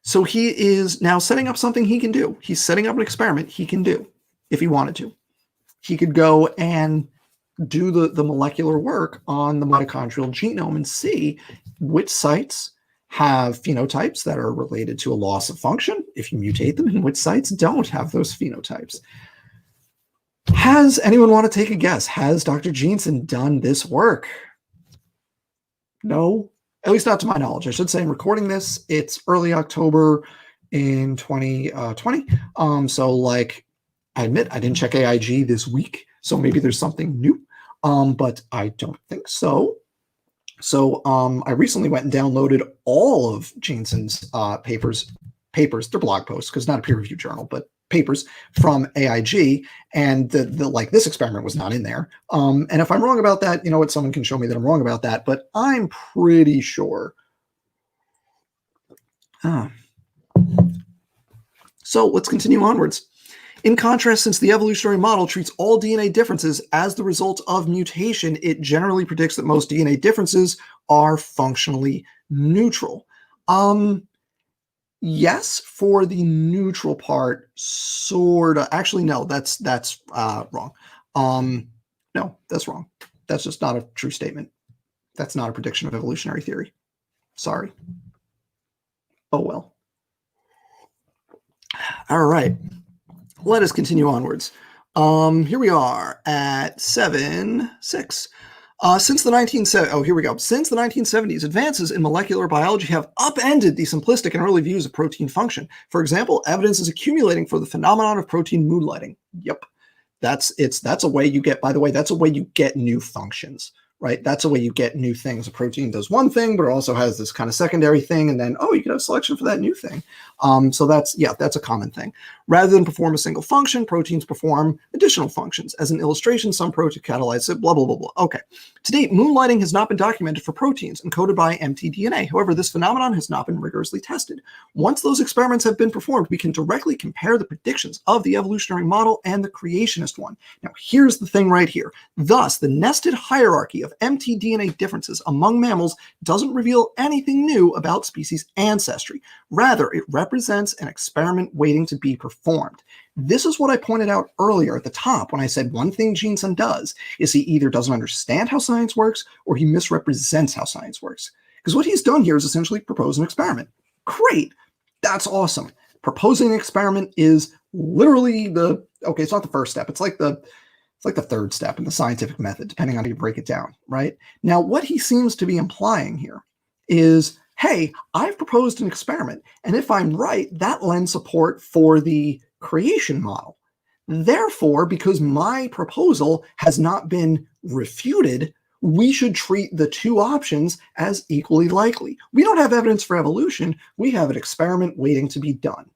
So he is now setting up something he can do. He's setting up an experiment he can do if he wanted to. He could go and do the molecular work on the mitochondrial genome and see which sites have phenotypes that are related to a loss of function if you mutate them, and which sites don't have those phenotypes. Has anyone want to take a guess? Has Dr. Jeanson done this work? No, at least not to my knowledge. I should say I'm recording this. It's early October in 2020. So like, I admit I didn't check AIG this week, so maybe there's something new, but I don't think so. So I recently went and downloaded all of Jeanson's papers, they're blog posts, because not a peer-reviewed journal, but papers from AIG, and this experiment was not in there. And if I'm wrong about that, someone can show me that I'm wrong about that, but I'm pretty sure. So let's continue onwards. In contrast, since the evolutionary model treats all DNA differences as the result of mutation, it generally predicts that most DNA differences are functionally neutral. Yes, for the neutral part, sort of. Actually, no, that's wrong. No, that's wrong. That's just not a true statement. That's not a prediction of evolutionary theory. Sorry. Oh, well. All right. Let us continue onwards. Here we are at 7.6. Since the 1970s, advances in molecular biology have upended the simplistic and early views of protein function. For example, evidence is accumulating for the phenomenon of protein moonlighting. Yep, that's a way you get. By the way, that's a way you get new functions, right? That's the way you get new things. A protein does one thing, but it also has this kind of secondary thing, and then, oh, you can have selection for that new thing. So that's a common thing. Rather than perform a single function, proteins perform additional functions. As an illustration, some protein catalyze it, blah, blah, blah, blah. Okay. To date, moonlighting has not been documented for proteins encoded by mtDNA. However, this phenomenon has not been rigorously tested. Once those experiments have been performed, we can directly compare the predictions of the evolutionary model and the creationist one. Now, here's the thing right here. Thus, the nested hierarchy of mtDNA differences among mammals doesn't reveal anything new about species ancestry. Rather, it represents an experiment waiting to be performed. This is what I pointed out earlier at the top when I said one thing Jeanson does is he either doesn't understand how science works or he misrepresents how science works. Because what he's done here is essentially propose an experiment. Great. That's awesome. Proposing an experiment is literally it's not the first step. It's like the third step in the scientific method, depending on how you break it down, right? Now, what he seems to be implying here is, hey, I've proposed an experiment, and if I'm right, that lends support for the creation model. Therefore, because my proposal has not been refuted, we should treat the two options as equally likely. We don't have evidence for evolution. We have an experiment waiting to be done.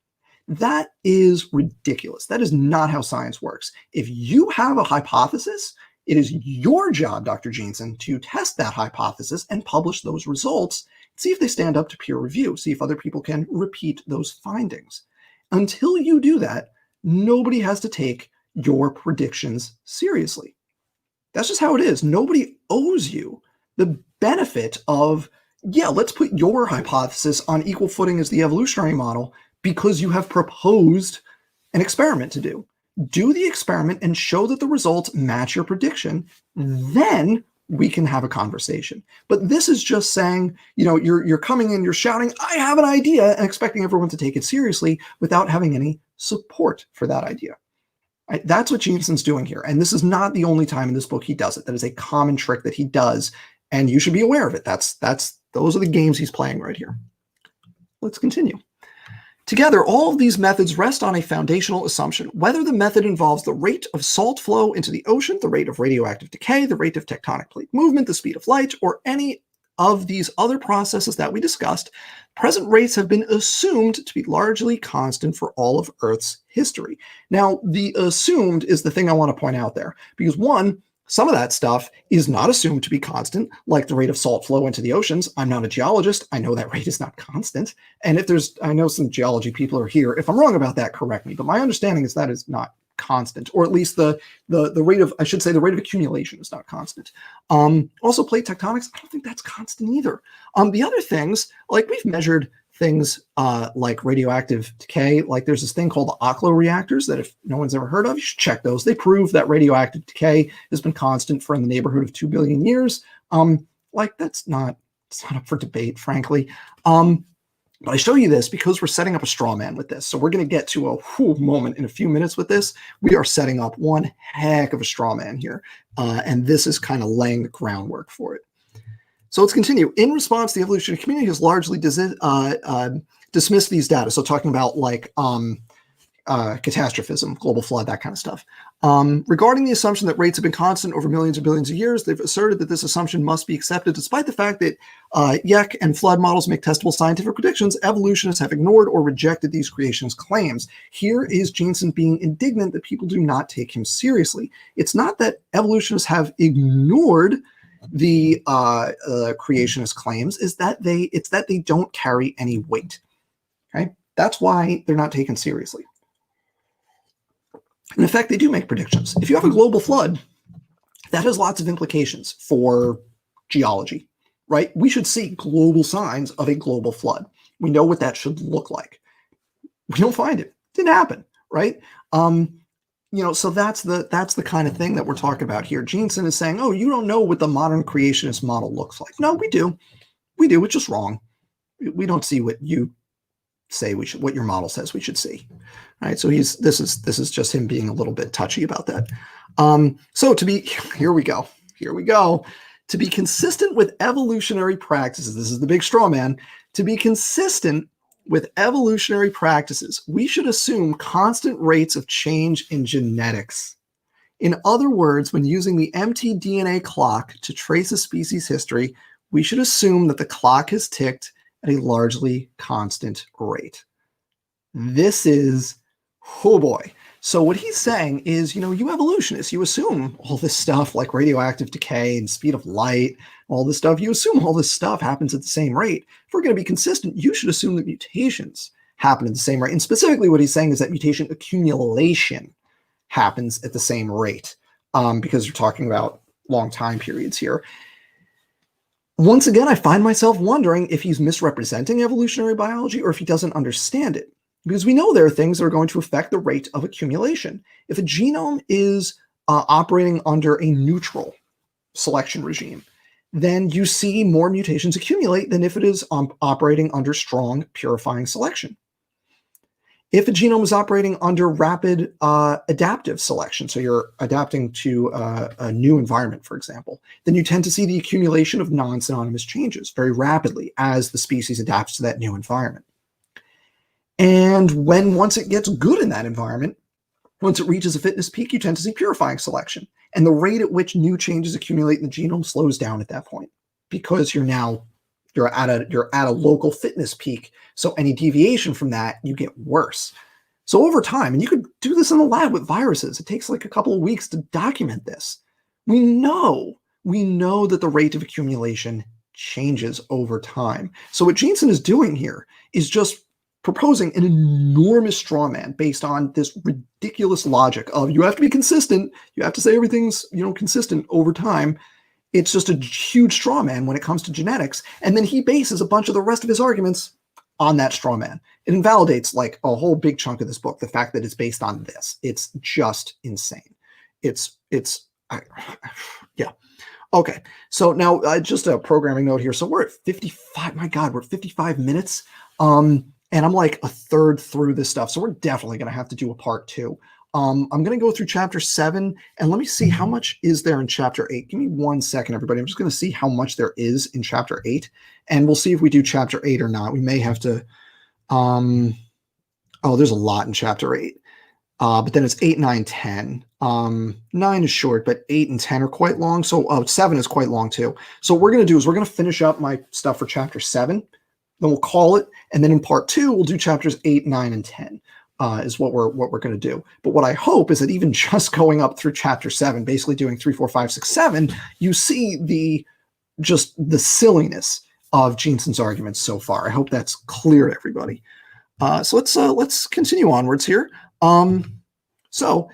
That is ridiculous. That is not how science works. If you have a hypothesis, it is your job, Dr. Jeanson, to test that hypothesis and publish those results, see if they stand up to peer review, see if other people can repeat those findings. Until you do that, nobody has to take your predictions seriously. That's just how it is. Nobody owes you the benefit of, yeah, let's put your hypothesis on equal footing as the evolutionary model because you have proposed an experiment to do. Do the experiment and show that the results match your prediction. Then we can have a conversation. But this is just saying, you're coming in, you're shouting, I have an idea, and expecting everyone to take it seriously without having any support for that idea. Right? That's what Jeanson's doing here. And this is not the only time in this book he does it. That is a common trick that he does, and you should be aware of it. Those are the games he's playing right here. Let's continue. Together, all of these methods rest on a foundational assumption. Whether the method involves the rate of salt flow into the ocean, the rate of radioactive decay, the rate of tectonic plate movement, the speed of light, or any of these other processes that we discussed, present rates have been assumed to be largely constant for all of Earth's history. Now, the assumed is the thing I want to point out there, because one, some of that stuff is not assumed to be constant, like the rate of salt flow into the oceans. I'm not a geologist. I know that rate is not constant. And I know some geology people are here. If I'm wrong about that, correct me. But my understanding is that is not constant, or at least the rate of, I should say, the rate of accumulation is not constant. Also, plate tectonics, I don't think that's constant either. The other things, like we've measured things like radioactive decay, like there's this thing called the Oklo reactors that if no one's ever heard of, you should check those. They prove that radioactive decay has been constant for in the neighborhood of 2 billion years. It's not up for debate, frankly. But I show you this because we're setting up a straw man with this. So we're going to get to a moment in a few minutes with this. We are setting up one heck of a straw man here. And this is kind of laying the groundwork for it. So let's continue. In response, the evolutionary community has largely dismissed these data. So talking about like catastrophism, global flood, that kind of stuff. Regarding the assumption that rates have been constant over millions or billions of years, they've asserted that this assumption must be accepted despite the fact that YEC and flood models make testable scientific predictions. Evolutionists have ignored or rejected these creationist claims. Here is Jeanson being indignant that people do not take him seriously. It's not that evolutionists have ignored the creationist claims, it's that they don't carry any weight. Okay, that's why they're not taken seriously. In effect, they do make predictions. If you have a global flood, that has lots of implications for geology, right? We should see global signs of a global flood. We know what that should look like. We don't find it. Didn't happen, right? So that's the kind of thing that we're talking about here. Jeanson is saying, oh, you don't know what the modern creationist model looks like. No, we do. We do. It's just wrong. We don't see what you say we should, what your model says we should see. All right. So this is just him being a little bit touchy about that. Here we go. To be consistent with evolutionary practices, this is the big straw man. To be consistent with evolutionary practices, we should assume constant rates of change in genetics. In other words, when using the mtDNA clock to trace a species history, we should assume that the clock has ticked at a largely constant rate. This is, oh boy. So what he's saying is, you evolutionists, you assume all this stuff like radioactive decay and speed of light, all this stuff, you assume all this stuff happens at the same rate. If we're going to be consistent, you should assume that mutations happen at the same rate. And specifically what he's saying is that mutation accumulation happens at the same rate, because you're talking about long time periods here. Once again, I find myself wondering if he's misrepresenting evolutionary biology or if he doesn't understand it. Because we know there are things that are going to affect the rate of accumulation. If a genome is operating under a neutral selection regime, then you see more mutations accumulate than if it is operating under strong purifying selection. If a genome is operating under rapid adaptive selection, so you're adapting to a new environment, for example, then you tend to see the accumulation of non-synonymous changes very rapidly as the species adapts to that new environment. And once it gets good in that environment, once it reaches a fitness peak, you tend to see purifying selection. And the rate at which new changes accumulate in the genome slows down at that point, because you're at a local fitness peak. So any deviation from that, you get worse. So over time, and you could do this in the lab with viruses, it takes like a couple of weeks to document this. We know that the rate of accumulation changes over time. So what Jeanson is doing here is just proposing an enormous straw man based on this ridiculous logic of you have to be consistent, you have to say everything's consistent over time. It's just a huge straw man when it comes to genetics, and then he bases a bunch of the rest of his arguments on that straw man. It invalidates like a whole big chunk of this book, the fact that it's based on this. It's just insane. Yeah. Okay, so now just a programming note here. So we're at 55. My God, we're at 55 minutes. And I'm like a third through this stuff. So we're definitely going to have to do a part 2. I'm going to go through chapter 7, and let me see how much is there in chapter 8. Give me 1 second, everybody. I'm just going to see how much there is in chapter 8, and we'll see if we do chapter 8 or not. We may have to, there's a lot in chapter 8. But then it's 8, 9, 10. 9 is short, but 8 and 10 are quite long. So 7 is quite long too. So what we're going to do is we're going to finish up my stuff for chapter 7. Then we'll call it, and then in part 2 we'll do chapters 8, 9, and 10. Is what we're going to do. But what I hope is that even just going up through chapter 7, basically doing 3, 4, 5, 6, 7, you see the silliness of Jeanson's arguments so far. I hope that's clear to everybody. So let's continue onwards here. So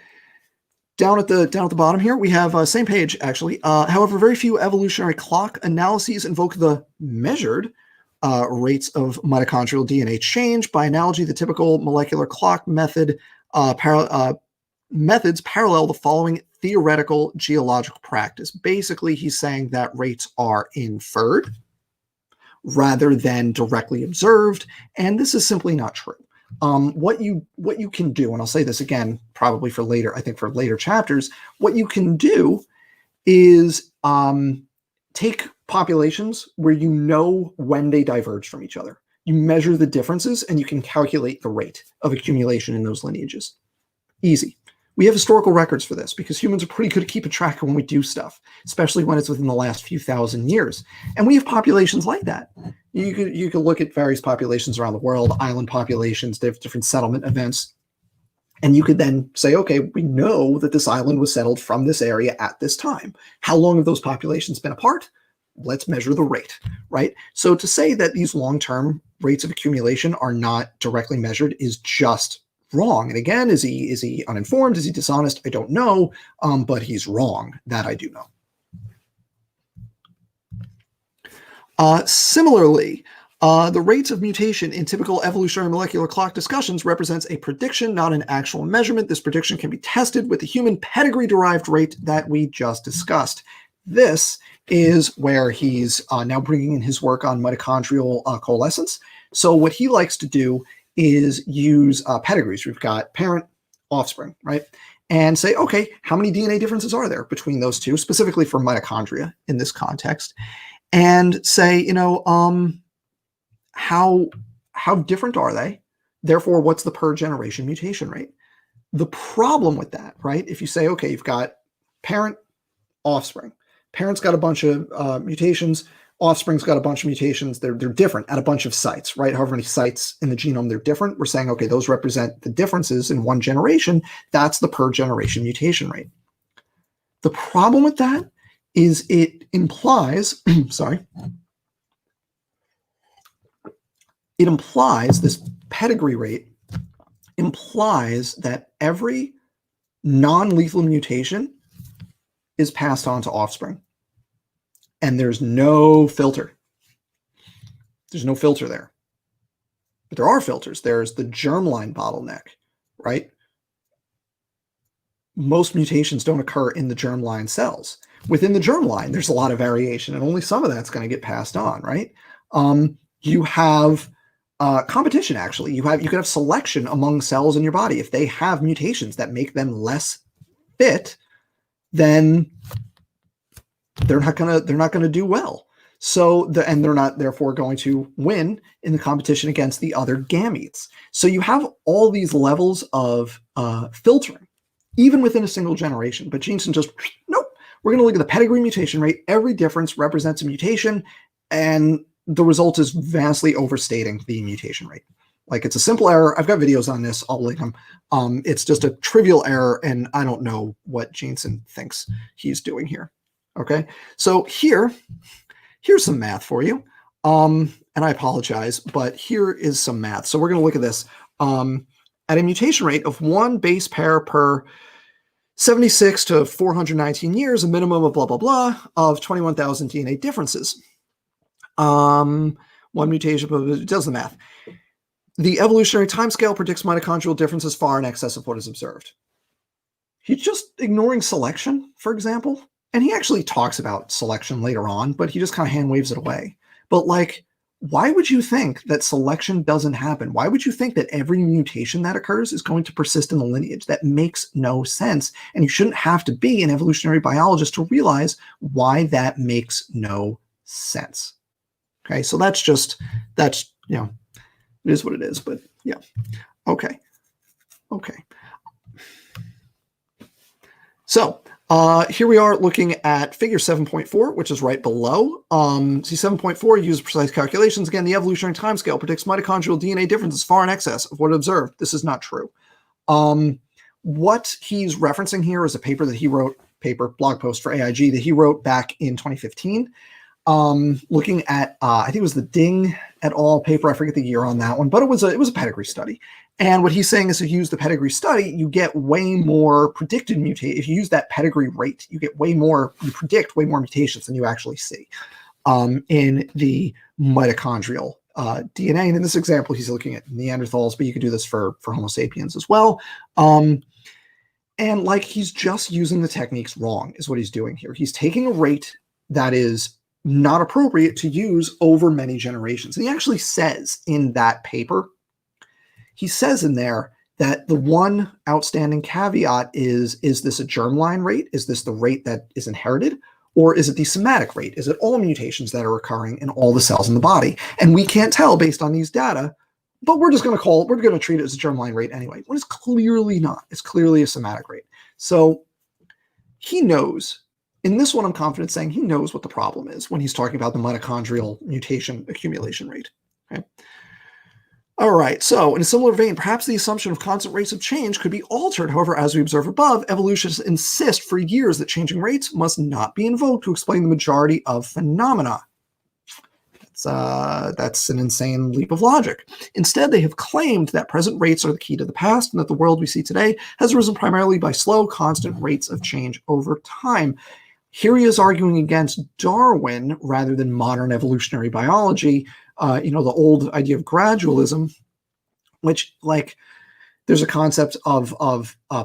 down at the bottom here, we have same page actually. However, very few evolutionary clock analyses invoke the measured rates of mitochondrial DNA change. By analogy, the typical molecular clock methods parallel the following theoretical geological practice. Basically, he's saying that rates are inferred rather than directly observed, and this is simply not true. What you can do, and I'll say this again probably for later, I think for later chapters, what you can do is take populations where you know when they diverge from each other. You measure the differences and you can calculate the rate of accumulation in those lineages. Easy. We have historical records for this because humans are pretty good at keeping track of when we do stuff, especially when it's within the last few thousand years. And we have populations like that. You could look at various populations around the world, island populations, they have different settlement events. And you could then say, okay, we know that this island was settled from this area at this time. How long have those populations been apart? Let's measure the rate, right? So to say that these long-term rates of accumulation are not directly measured is just wrong. And again, is he uninformed? Is he dishonest? I don't know, but he's wrong. That I do know. Similarly, the rates of mutation in typical evolutionary molecular clock discussions represents a prediction, not an actual measurement. This prediction can be tested with the human pedigree-derived rate that we just discussed. This is where he's now bringing in his work on mitochondrial coalescence. So what he likes to do is use pedigrees. We've got parent, offspring, right? And say, okay, how many DNA differences are there between those two, specifically for mitochondria in this context? And say, how different are they? Therefore, what's the per generation mutation rate? The problem with that, right? If you say, okay, you've got parent, offspring. Parent's got a bunch of mutations. Offspring's got a bunch of mutations. They're different at a bunch of sites, right? However many sites in the genome they're different. We're saying, okay, those represent the differences in one generation. That's the per generation mutation rate. The problem with that is it implies, sorry, it implies this pedigree rate implies that every non-lethal mutation is passed on to offspring. And there's no filter. There's no filter there. But there are filters. There's the germline bottleneck, right? Most mutations don't occur in the germline cells. Within the germline, there's a lot of variation, and only some of that's going to get passed on, right? You have competition, actually. You could have selection among cells in your body. If they have mutations that make them less fit, then they're not gonna do well. So and they're not therefore going to win in the competition against the other gametes. So you have all these levels of filtering, even within a single generation. But Jeanson just, nope, we're gonna look at the pedigree mutation rate. Every difference represents a mutation, and the result is vastly overstating the mutation rate. Like, it's a simple error. I've got videos on this. I'll link them. It's just a trivial error, and I don't know what Jeanson thinks he's doing here. Okay, so here's some math for you. And I apologize, but here is some math. So we're going to look at this. At a mutation rate of one base pair per 76 to 419 years, a minimum of blah, blah, blah, of 21,000 DNA differences. One mutation, it does the math. The evolutionary timescale predicts mitochondrial differences far in excess of what is observed. He's just ignoring selection, for example. And he actually talks about selection later on, but he just kind of hand waves it away. But like, why would you think that selection doesn't happen? Why would you think that every mutation that occurs is going to persist in the lineage? That makes no sense. And you shouldn't have to be an evolutionary biologist to realize why that makes no sense. Okay, so that's, you know, it is what it is, but yeah. Okay. So here we are looking at figure 7.4, which is right below. See 7.4, use precise calculations. Again, the evolutionary timescale predicts mitochondrial DNA differences far in excess of what observed. This is not true. What he's referencing here is a paper that he wrote, blog post for AIG that he wrote back in 2015. Looking at, I think it was the Ding et al. Paper. I forget the year on that one, but it was a pedigree study. And what he's saying is, if you use the pedigree study, you get way more predicted mutate. If you use that pedigree rate, you get you predict way more mutations than you actually see in the mitochondrial DNA. And in this example, he's looking at Neanderthals, but you could do this for Homo sapiens as well. And like, he's just using the techniques wrong, is what he's doing here. He's taking a rate that is not appropriate to use over many generations. And he actually says in that paper, he says in there that the one outstanding caveat is this a germline rate? Is this the rate that is inherited? Or is it the somatic rate? Is it all mutations that are occurring in all the cells in the body? And we can't tell based on these data, but we're going to treat it as a germline rate anyway, when it's clearly not. It's clearly a somatic rate. So he knows. In this one, I'm confident saying he knows what the problem is when he's talking about the mitochondrial mutation accumulation rate. Okay. All right, so in a similar vein, perhaps the assumption of constant rates of change could be altered. However, as we observe above, evolutionists insist for years that changing rates must not be invoked to explain the majority of phenomena. That's an insane leap of logic. Instead, they have claimed that present rates are the key to the past and that the world we see today has arisen primarily by slow, constant rates of change over time. Here he is arguing against Darwin rather than modern evolutionary biology, the old idea of gradualism, which, like, there's a concept of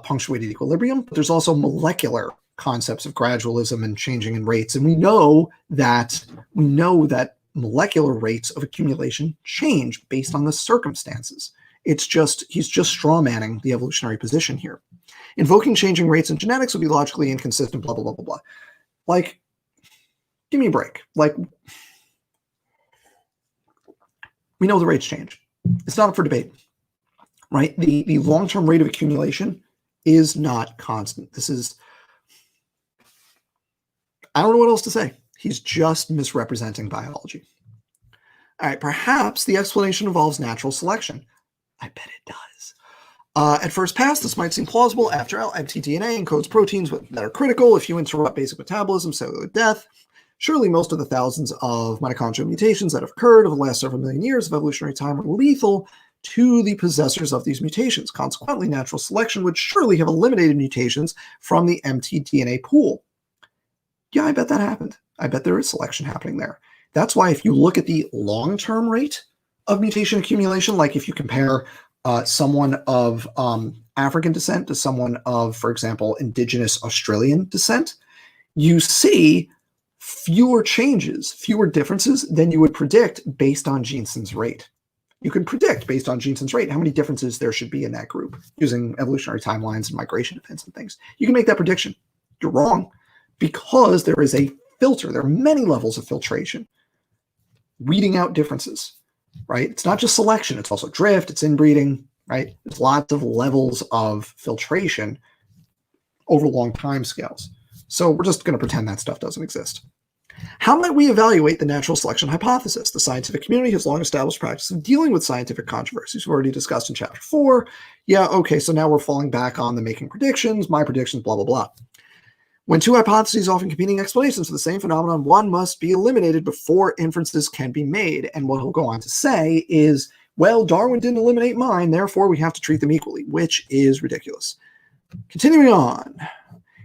punctuated equilibrium, but there's also molecular concepts of gradualism and changing in rates. And we know that molecular rates of accumulation change based on the circumstances. He's just strawmanning the evolutionary position here. Invoking changing rates in genetics would be logically inconsistent, blah, blah, blah, blah, blah. Like, give me a break. Like, we know the rates change. It's not up for debate, right? The long-term rate of accumulation is not constant. This is, I don't know what else to say. He's just misrepresenting biology. All right, perhaps the explanation involves natural selection. I bet it does. At first pass, this might seem plausible. After all, mtDNA encodes proteins that are critical if you interrupt basic metabolism, cellular death. Surely most of the thousands of mitochondrial mutations that have occurred over the last several million years of evolutionary time are lethal to the possessors of these mutations. Consequently, natural selection would surely have eliminated mutations from the mtDNA pool. Yeah, I bet that happened. I bet there is selection happening there. That's why if you look at the long-term rate of mutation accumulation, like if you compare someone of African descent to someone of, for example, indigenous Australian descent, you see fewer changes, fewer differences than you would predict based on Jeanson's rate. You can predict based on Jeanson's rate how many differences there should be in that group using evolutionary timelines and migration events and things. You can make that prediction. You're wrong because there is a filter. There are many levels of filtration, weeding out differences, right? It's not just selection. It's also drift. It's inbreeding, right? There's lots of levels of filtration over long time scales. So we're just going to pretend that stuff doesn't exist. How might we evaluate the natural selection hypothesis? The scientific community has long established practice of dealing with scientific controversies. We've already discussed in chapter 4. Yeah, okay, so now we're falling back on the making predictions, my predictions, blah, blah, blah. When two hypotheses often competing explanations for the same phenomenon, one must be eliminated before inferences can be made. And what he'll go on to say is, well, Darwin didn't eliminate mine, therefore we have to treat them equally, which is ridiculous. Continuing on.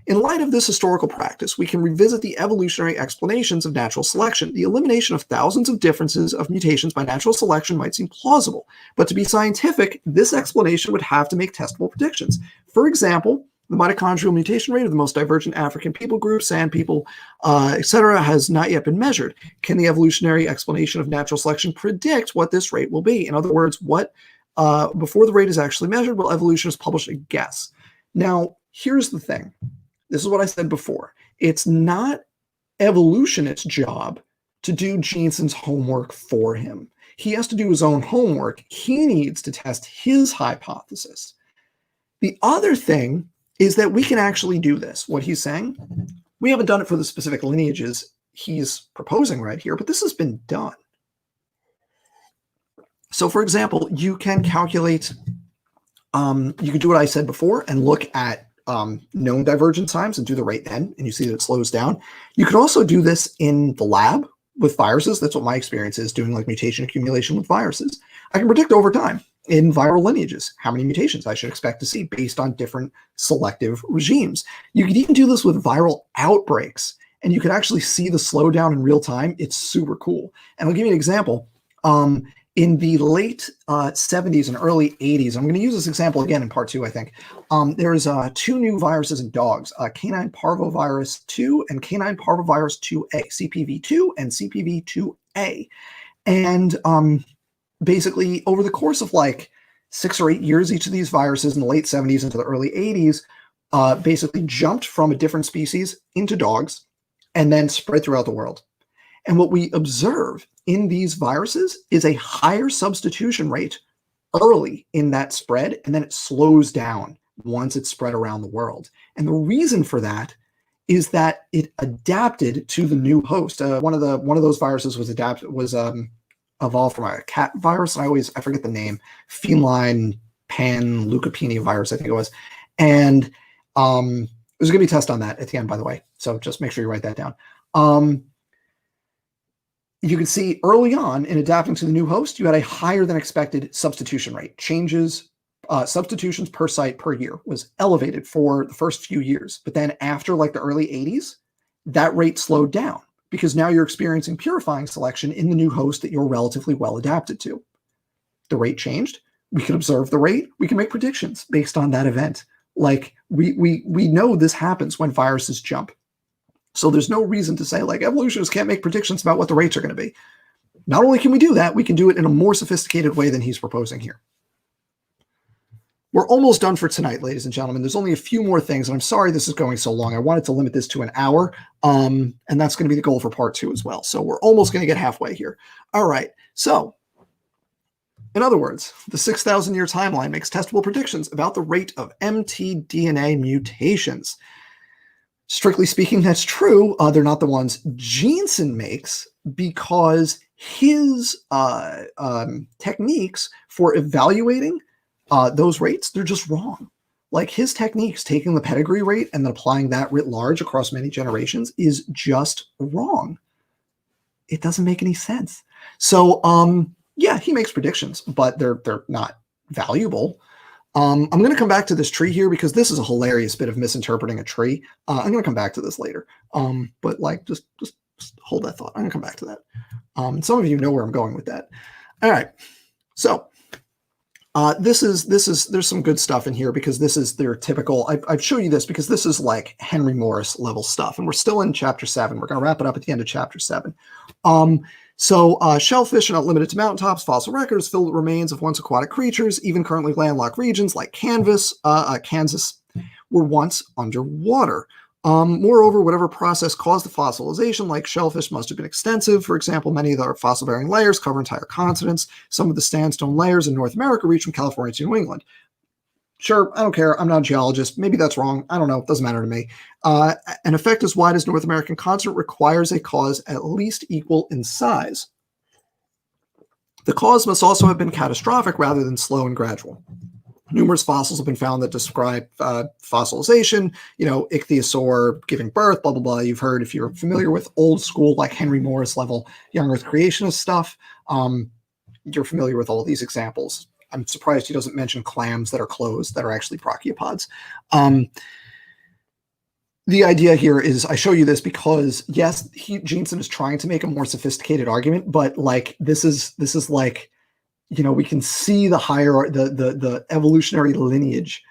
In light of this historical practice, we can revisit the evolutionary explanations of natural selection. The elimination of thousands of differences of mutations by natural selection might seem plausible, but to be scientific, this explanation would have to make testable predictions. For example, the mitochondrial mutation rate of the most divergent African people groups, Sand people, etc., has not yet been measured. Can the evolutionary explanation of natural selection predict what this rate will be? In other words, what before the rate is actually measured, will evolutionists publish a guess? Now, here's the thing. This is what I said before. It's not evolutionist's job to do Jeanson's homework for him. He has to do his own homework. He needs to test his hypothesis. The other thing is that we can actually do this. What he's saying, we haven't done it for the specific lineages he's proposing right here, but this has been done. So, for example, you can calculate, you can do what I said before and look at known divergence times and do the rate then, and you see that it slows down. You could also do this in the lab with viruses. That's what my experience is, doing like mutation accumulation with viruses. I can predict over time in viral lineages how many mutations I should expect to see based on different selective regimes. You could even do this with viral outbreaks, and you could actually see the slowdown in real time. It's super cool. And I'll give you an example. In the late 70s and early 80s, I'm going to use this example again in part 2, I think. There's 2 new viruses in dogs, canine parvovirus 2 and canine parvovirus 2A, CPV2 and CPV2A. And basically, over the course of like 6 or 8 years, each of these viruses in the late 70s into the early 80s basically jumped from a different species into dogs and then spread throughout the world. And what we observe in these viruses is a higher substitution rate early in that spread, and then it slows down once it's spread around the world. And the reason for that is that it adapted to the new host. One of those viruses was evolved from a cat virus. I forget the name, feline panleukopenia virus, I think it was. And there's going to be a test on that at the end, by the way. So just make sure you write that down. You can see early on in adapting to the new host, you had a higher than expected substitution rate. Substitutions per site per year was elevated for the first few years. But then after like the early 80s, that rate slowed down because now you're experiencing purifying selection in the new host that you're relatively well adapted to. The rate changed. We can observe the rate. We can make predictions based on that event. Like we know this happens when viruses jump. So there's no reason to say like evolutionists can't make predictions about what the rates are going to be. Not only can we do that, we can do it in a more sophisticated way than he's proposing here. We're almost done for tonight, ladies and gentlemen. There's only a few more things, and I'm sorry this is going so long. I wanted to limit this to an hour, and that's going to be the goal for part 2 as well. So we're almost going to get halfway here. All right. So In other words, the 6,000-year timeline makes testable predictions about the rate of mtDNA mutations. Strictly speaking, that's true. They're not the ones Jeanson makes because his techniques for evaluating those rates, they're just wrong. Like his techniques, taking the pedigree rate and then applying that writ large across many generations is just wrong. It doesn't make any sense. So, yeah, he makes predictions, but they're not valuable. I'm going to come back to this tree here because this is a hilarious bit of misinterpreting a tree. I'm going to come back to this later. But like, just hold that thought. I'm going to come back to that. Some of you know where I'm going with that. All right. So there's some good stuff in here because this is their typical, I've shown you this because this is like Henry Morris level stuff. And we're still in chapter 7. We're going to wrap it up at the end of chapter 7. So shellfish are not limited to mountaintops. Fossil records filled with remains of once aquatic creatures. Even currently landlocked regions like Kansas were once underwater. Moreover, whatever process caused the fossilization, like shellfish, must have been extensive. For example, many of the fossil-bearing layers cover entire continents. Some of the sandstone layers in North America reach from California to New England. Sure, I don't care. I'm not a geologist. Maybe that's wrong. I don't know. It doesn't matter to me. An effect as wide as North American continent requires a cause at least equal in size. The cause must also have been catastrophic rather than slow and gradual. Numerous fossils have been found that describe fossilization, ichthyosaur giving birth, blah, blah, blah. You've heard, if you're familiar with old school, like Henry Morris level young earth creationist stuff, you're familiar with all these examples. I'm surprised he doesn't mention clams that are closed that are actually brachiopods. The idea here is I show you this because, yes, Jeanson is trying to make a more sophisticated argument, but like this is like, we can see the evolutionary lineage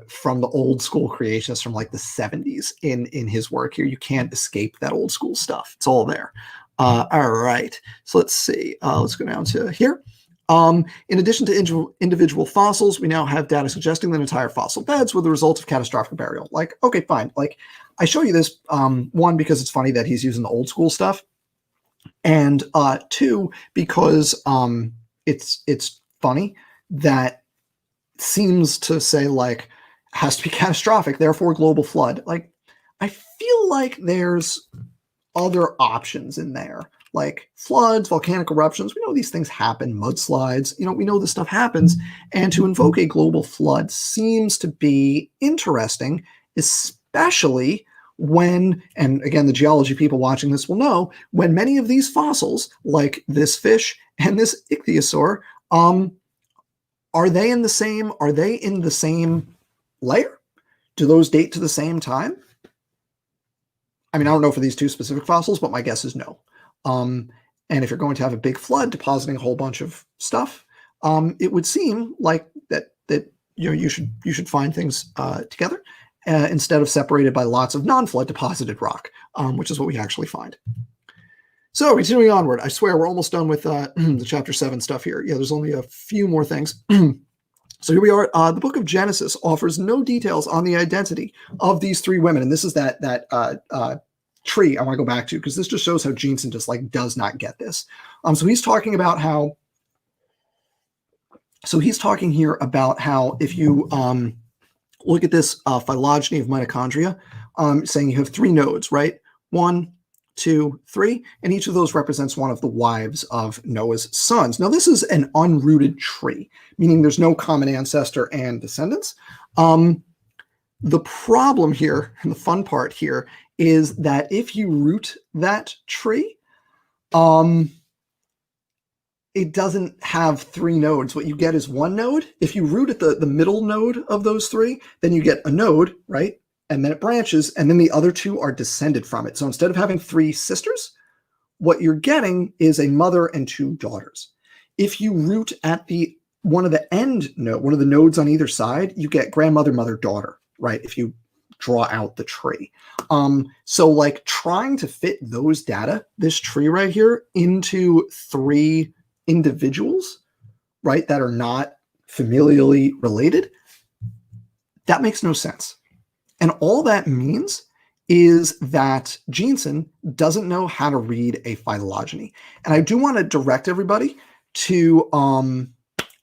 from the old school creationists from like the 70s in his work here. You can't escape that old school stuff. It's all there. All right. So let's see. Let's go down to here. In addition to individual fossils, we now have data suggesting that entire fossil beds were the result of catastrophic burial. Like, okay, fine. Like, I show you this, one, because it's funny that he's using the old school stuff, and two, because it's funny that it seems to say, like, has to be catastrophic, therefore global flood. Like, I feel like there's other options in there. Like floods, volcanic eruptions, we know these things happen, mudslides, we know this stuff happens. And to invoke a global flood seems to be interesting, especially when, and again, the geology people watching this will know, when many of these fossils, like this fish and this ichthyosaur, are they in the same layer? Do those date to the same time? I mean, I don't know for these two specific fossils, but my guess is no. And if you're going to have a big flood depositing a whole bunch of stuff, it would seem like that you should find things together instead of separated by lots of non-flood deposited rock, which is what we actually find. So continuing onward, I swear we're almost done with the chapter 7 stuff here. Yeah, there's only a few more things. So here we are. The book of Genesis offers no details on the identity of these three women, and this is that tree I want to go back to because this just shows how Jeanson just like does not get this. So he's talking about how. So he's talking here about how if you look at this phylogeny of mitochondria, saying you have 3 nodes, right? 1, 2, 3, and each of those represents one of the wives of Noah's sons. Now this is an unrooted tree, meaning there's no common ancestor and descendants. The problem here, and the fun part here, is that if you root that tree, it doesn't have 3 nodes. What you get is 1 node. If you root at the middle node of those 3, then you get a node, right? And then it branches, and then the other 2 are descended from it. So instead of having 3 sisters, what you're getting is a mother and 2 daughters. If you root at one of the nodes on either side, you get grandmother, mother, daughter, right? If you draw out the tree. So like trying to fit those data, this tree right here, into 3 individuals, right, that are not familially related, that makes no sense. And all that means is that Jeanson doesn't know how to read a phylogeny. And I do want to direct everybody to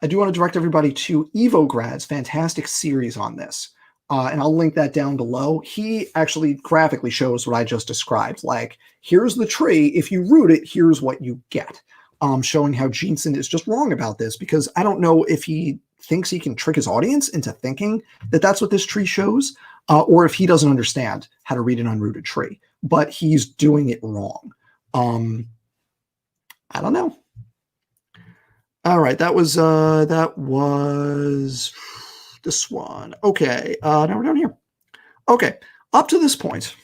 I do want to direct everybody to Evograd's fantastic series on this. And I'll link that down below. He actually graphically shows what I just described. Like, here's the tree. If you root it, here's what you get. Showing how Jeanson is just wrong about this, because I don't know if he thinks he can trick his audience into thinking that that's what this tree shows, or if he doesn't understand how to read an unrooted tree. But he's doing it wrong. I don't know. All right, that was this one. Okay, now we're down here. Okay, up to this point,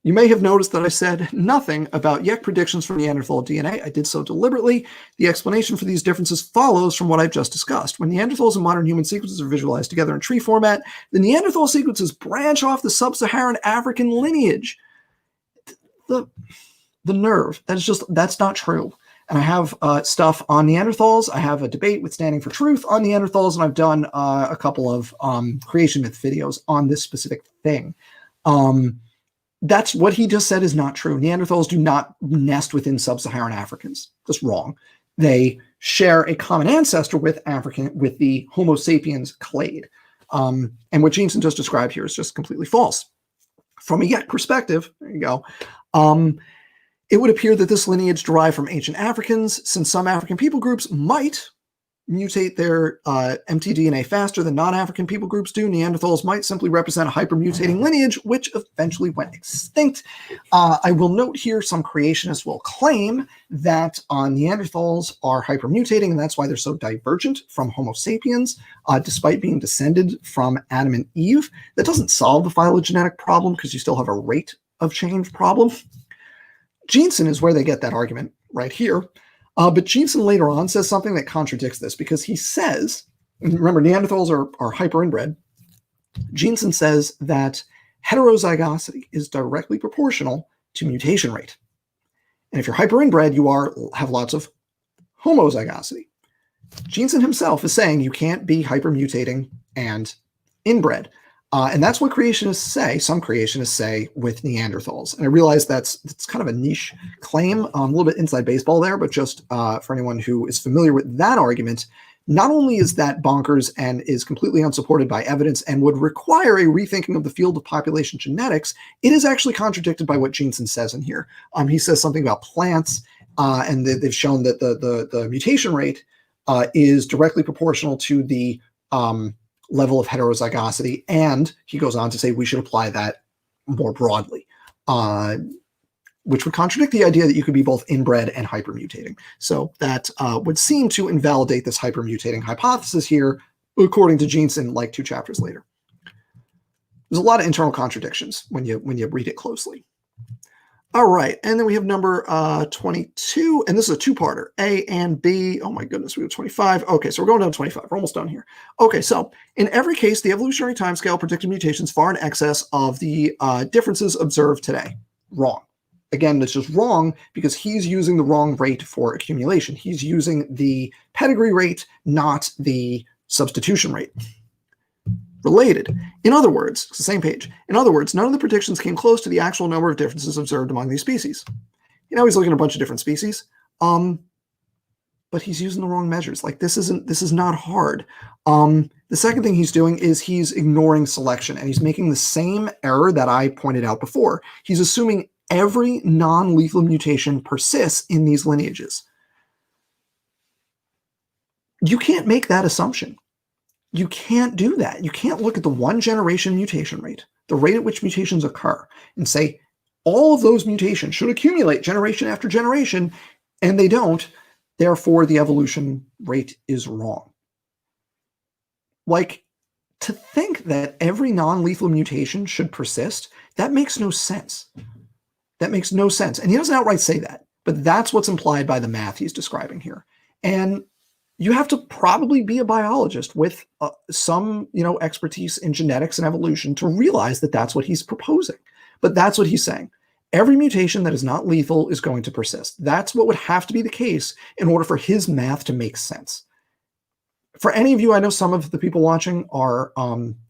you may have noticed that I said nothing about yet predictions for Neanderthal DNA. I did so deliberately. The explanation for these differences follows from what I've just discussed. When Neanderthals and modern human sequences are visualized together in tree format, the Neanderthal sequences branch off the sub-Saharan African lineage. The nerve. That's not true. And I have stuff on Neanderthals. I have a debate with Standing for Truth on Neanderthals, and I've done a couple of creation myth videos on this specific thing. That's what he just said is not true. Neanderthals do not nest within sub-Saharan Africans. That's wrong. They share a common ancestor with the Homo sapiens clade. And what Jeanson just described here is just completely false. From a yet perspective, there you go, it would appear that this lineage derived from ancient Africans, since some African people groups might mutate their mtDNA faster than non-African people groups do. Neanderthals might simply represent a hypermutating lineage, which eventually went extinct. I will note here some creationists will claim that Neanderthals are hypermutating, and that's why they're so divergent from Homo sapiens, despite being descended from Adam and Eve. That doesn't solve the phylogenetic problem, because you still have a rate of change problem. Jeanson is where they get that argument right here. But Jeanson later on says something that contradicts this, because he says, remember, Neanderthals are hyper-inbred. Jeanson says that heterozygosity is directly proportional to mutation rate. And if you're hyper-inbred, you have lots of homozygosity. Jeanson himself is saying you can't be hypermutating and inbred. And that's what creationists say, some creationists say, with Neanderthals. And I realize that's kind of a niche claim, a little bit inside baseball there, but just for anyone who is familiar with that argument, not only is that bonkers and is completely unsupported by evidence and would require a rethinking of the field of population genetics, it is actually contradicted by what Jeanson says in here. He says something about plants, and they've shown that the mutation rate is directly proportional to the level of heterozygosity, and he goes on to say we should apply that more broadly, which would contradict the idea that you could be both inbred and hypermutating. So that would seem to invalidate this hypermutating hypothesis here, according to Jeanson, like 2 chapters later. There's a lot of internal contradictions when you read it closely. All right, and then we have number 22, and this is a two-parter, A and B. Oh my goodness, we have 25. Okay, so we're going down to 25. We're almost done here. Okay, so in every case, the evolutionary timescale predicted mutations far in excess of the differences observed today. Wrong. Again, it's just wrong because he's using the wrong rate for accumulation. He's using the pedigree rate, not the substitution rate. Related. In other words, it's the same page. In other words, none of the predictions came close to the actual number of differences observed among these species. He's looking at a bunch of different species, but he's using the wrong measures. Like, this is not hard. The second thing he's doing is he's ignoring selection, and he's making the same error that I pointed out before. He's assuming every non-lethal mutation persists in these lineages. You can't make that assumption. You can't do that. You can't look at the one generation mutation rate, the rate at which mutations occur, and say all of those mutations should accumulate generation after generation, and they don't. Therefore, the evolution rate is wrong. Like, to think that every non-lethal mutation should persist, that makes no sense. That makes no sense. And he doesn't outright say that, but that's what's implied by the math he's describing here. And you have to probably be a biologist with some, expertise in genetics and evolution to realize that that's what he's proposing. But that's what he's saying. Every mutation that is not lethal is going to persist. That's what would have to be the case in order for his math to make sense. For any of you, I know some of the people watching are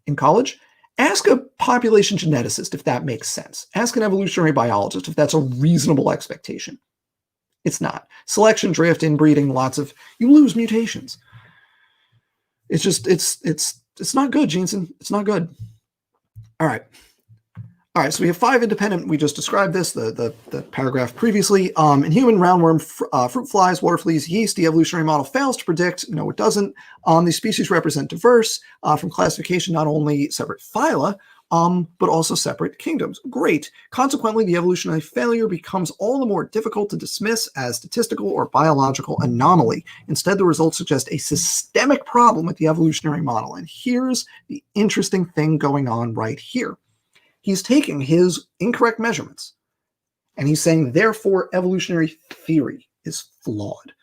in college. Ask a population geneticist if that makes sense. Ask an evolutionary biologist if that's a reasonable expectation. It's not. Selection, drift, inbreeding, you lose mutations. It's just it's not good, Jeanson. It's not good. All right. All right, so we have 5 independent. We just described this, the paragraph previously. In human, roundworm, fruit flies, water fleas, yeast, the evolutionary model fails to predict. No, it doesn't. These species represent diverse from classification, not only separate phyla, but also separate kingdoms. Great. Consequently, the evolutionary failure becomes all the more difficult to dismiss as statistical or biological anomaly. Instead, the results suggest a systemic problem with the evolutionary model. And here's the interesting thing going on right here. He's taking his incorrect measurements and he's saying, therefore, evolutionary theory is flawed.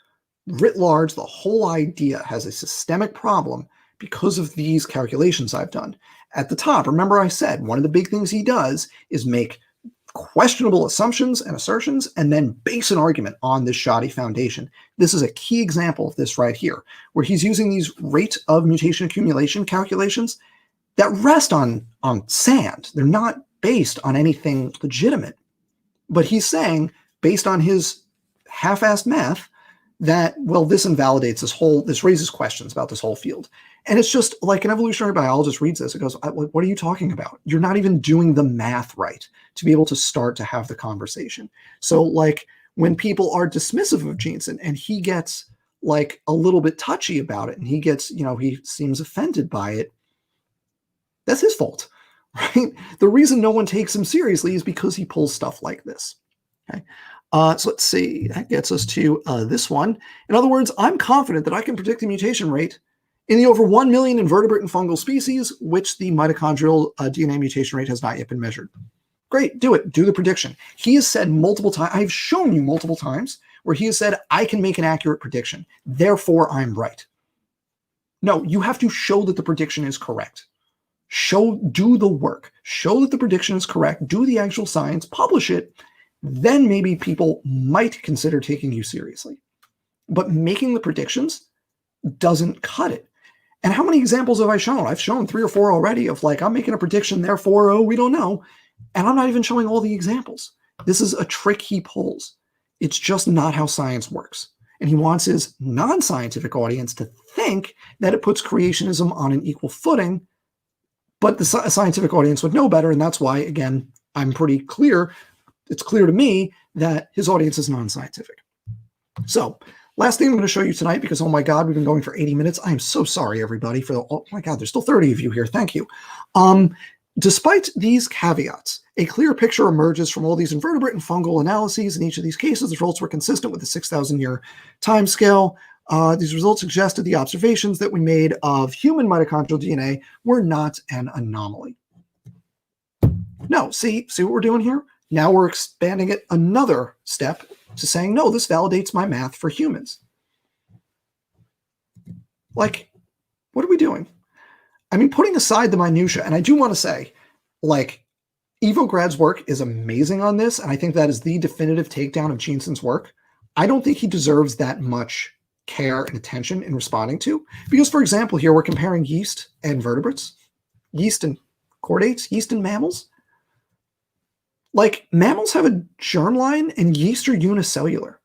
Writ large, the whole idea has a systemic problem because of these calculations I've done. At the top, remember I said one of the big things he does is make questionable assumptions and assertions and then base an argument on this shoddy foundation. This is a key example of this right here, where he's using these rate of mutation accumulation calculations that rest on sand. They're not based on anything legitimate. But he's saying, based on his half-assed math, that, well, this invalidates this raises questions about this whole field. And it's just like an evolutionary biologist reads this, it goes, what are you talking about? You're not even doing the math right to be able to start to have the conversation. So like when people are dismissive of Jeanson and he gets like a little bit touchy about it and he gets, he seems offended by it, that's his fault, right? The reason no one takes him seriously is because he pulls stuff like this. Okay. So let's see. That gets us to this one. In other words, I'm confident that I can predict the mutation rate in the over 1 million invertebrate and fungal species, which the mitochondrial DNA mutation rate has not yet been measured. Great, do it. Do the prediction. He has said multiple times, I've shown you multiple times, where he has said, I can make an accurate prediction. Therefore, I'm right. No, you have to show that the prediction is correct. Do the work. Show that the prediction is correct. Do the actual science. Publish it. Then maybe people might consider taking you seriously. But making the predictions doesn't cut it. And how many examples have I shown? I've shown 3 or 4 already of like, I'm making a prediction, therefore, we don't know. And I'm not even showing all the examples. This is a trick he pulls. It's just not how science works. And he wants his non-scientific audience to think that it puts creationism on an equal footing. But the scientific audience would know better. And that's why, again, I'm pretty clear. It's clear to me that his audience is non-scientific. So last thing I'm going to show you tonight, because, oh my God, we've been going for 80 minutes. I am so sorry, everybody, oh my God, there's still 30 of you here. Thank you. Despite these caveats, a clear picture emerges from all these invertebrate and fungal analyses. In each of these cases, the results were consistent with the 6,000-year time scale. These results suggested the observations that we made of human mitochondrial DNA were not an anomaly. No, see what we're doing here? Now we're expanding it another step to saying, no, this validates my math for humans. Like, what are we doing? I mean, putting aside the minutia, and I do want to say, like, Evograd's work is amazing on this, and I think that is the definitive takedown of Jeanson's work. I don't think he deserves that much care and attention in responding to, because, for example, here we're comparing yeast and vertebrates, yeast and chordates, yeast and mammals. Like, mammals have a germline and yeast are unicellular.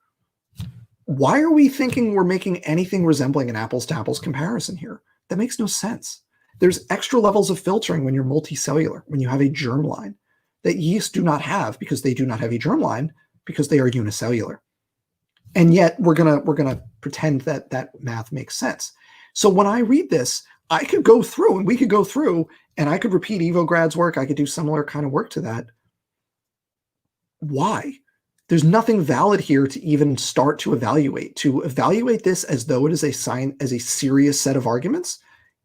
Why are we thinking we're making anything resembling an apples to apples comparison here? That makes no sense. There's extra levels of filtering when you're multicellular, when you have a germline, that yeast do not have because they do not have a germline because they are unicellular. And yet we're gonna pretend that that math makes sense. So when I read this, I could go through and we could go through and I could repeat Evograd's work. I could do similar kind of work to that. Why? There's nothing valid here to even start to evaluate. To evaluate this as though it is a serious set of arguments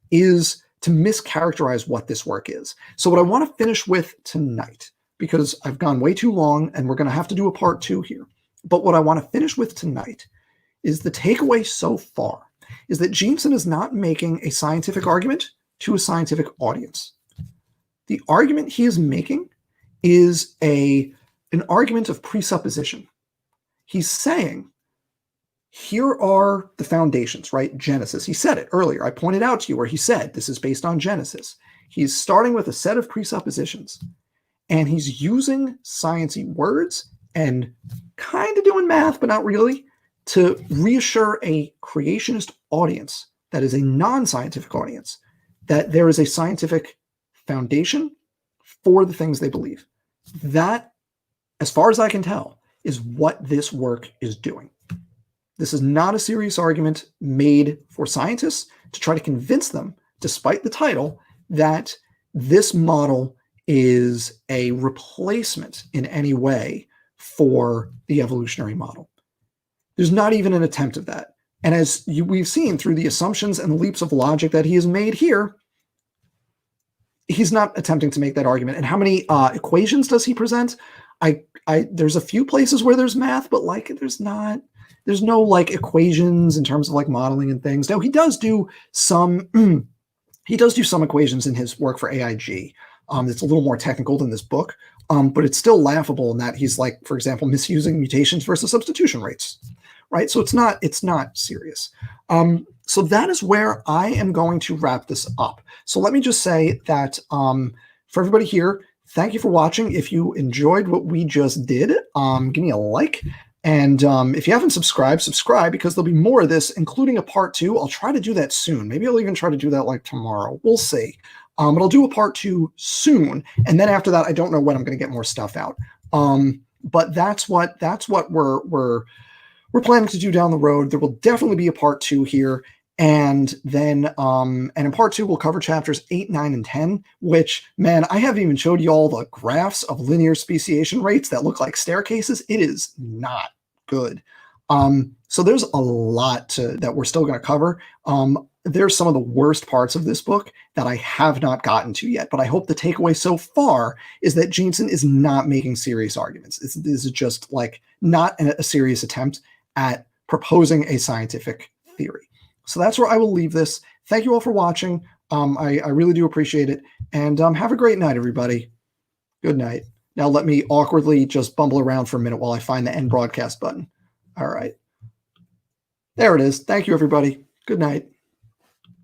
is to mischaracterize what this work is. So what I want to finish with tonight, because I've gone way too long and we're going to have to do a part 2 here. But what I want to finish with tonight is the takeaway so far is that Jeanson is not making a scientific argument to a scientific audience. The argument he is making is an argument of presupposition. He's saying, here are the foundations, right? Genesis. He said it earlier. I pointed out to you where he said this is based on Genesis. He's starting with a set of presuppositions, and he's using sciencey words and kind of doing math, but not really, to reassure a creationist audience that is a non-scientific audience, that there is a scientific foundation for the things they believe. That, as far as I can tell, is what this work is doing. This is not a serious argument made for scientists to try to convince them, despite the title, that this model is a replacement in any way for the evolutionary model. There's not even an attempt of that. And as we've seen through the assumptions and the leaps of logic that he has made here, he's not attempting to make that argument. And how many equations does he present? There's a few places where there's math, but like there's no like equations in terms of like modeling and things. Now he does do some equations in his work for AIG. It's a little more technical than this book, but it's still laughable in that he's like, for example, misusing mutations versus substitution rates, right? So it's not serious. So that is where I am going to wrap this up. So let me just say that for everybody here, thank you for watching. If you enjoyed what we just did, give me a like. And if you haven't subscribed, subscribe, because there'll be more of this, including a part 2. I'll try to do that soon. Maybe I'll even try to do that like tomorrow. We'll see. But I'll do a part 2 soon. And then after that, I don't know when I'm going to get more stuff out. But that's what we're planning to do down the road. There will definitely be a part 2 here. And then and in part 2, we'll cover chapters 8, 9, and 10, which, man, I haven't even showed you all the graphs of linear speciation rates that look like staircases. It is not good. So there's a lot that we're still going to cover. There's some of the worst parts of this book that I have not gotten to yet, but I hope the takeaway so far is that Jeanson is not making serious arguments. This is just like not a serious attempt at proposing a scientific theory. So that's where I will leave this. Thank you all for watching. I really do appreciate it. And have a great night, everybody. Good night. Now let me awkwardly just bumble around for a minute while I find the end broadcast button. All right. There it is. Thank you, everybody. Good night.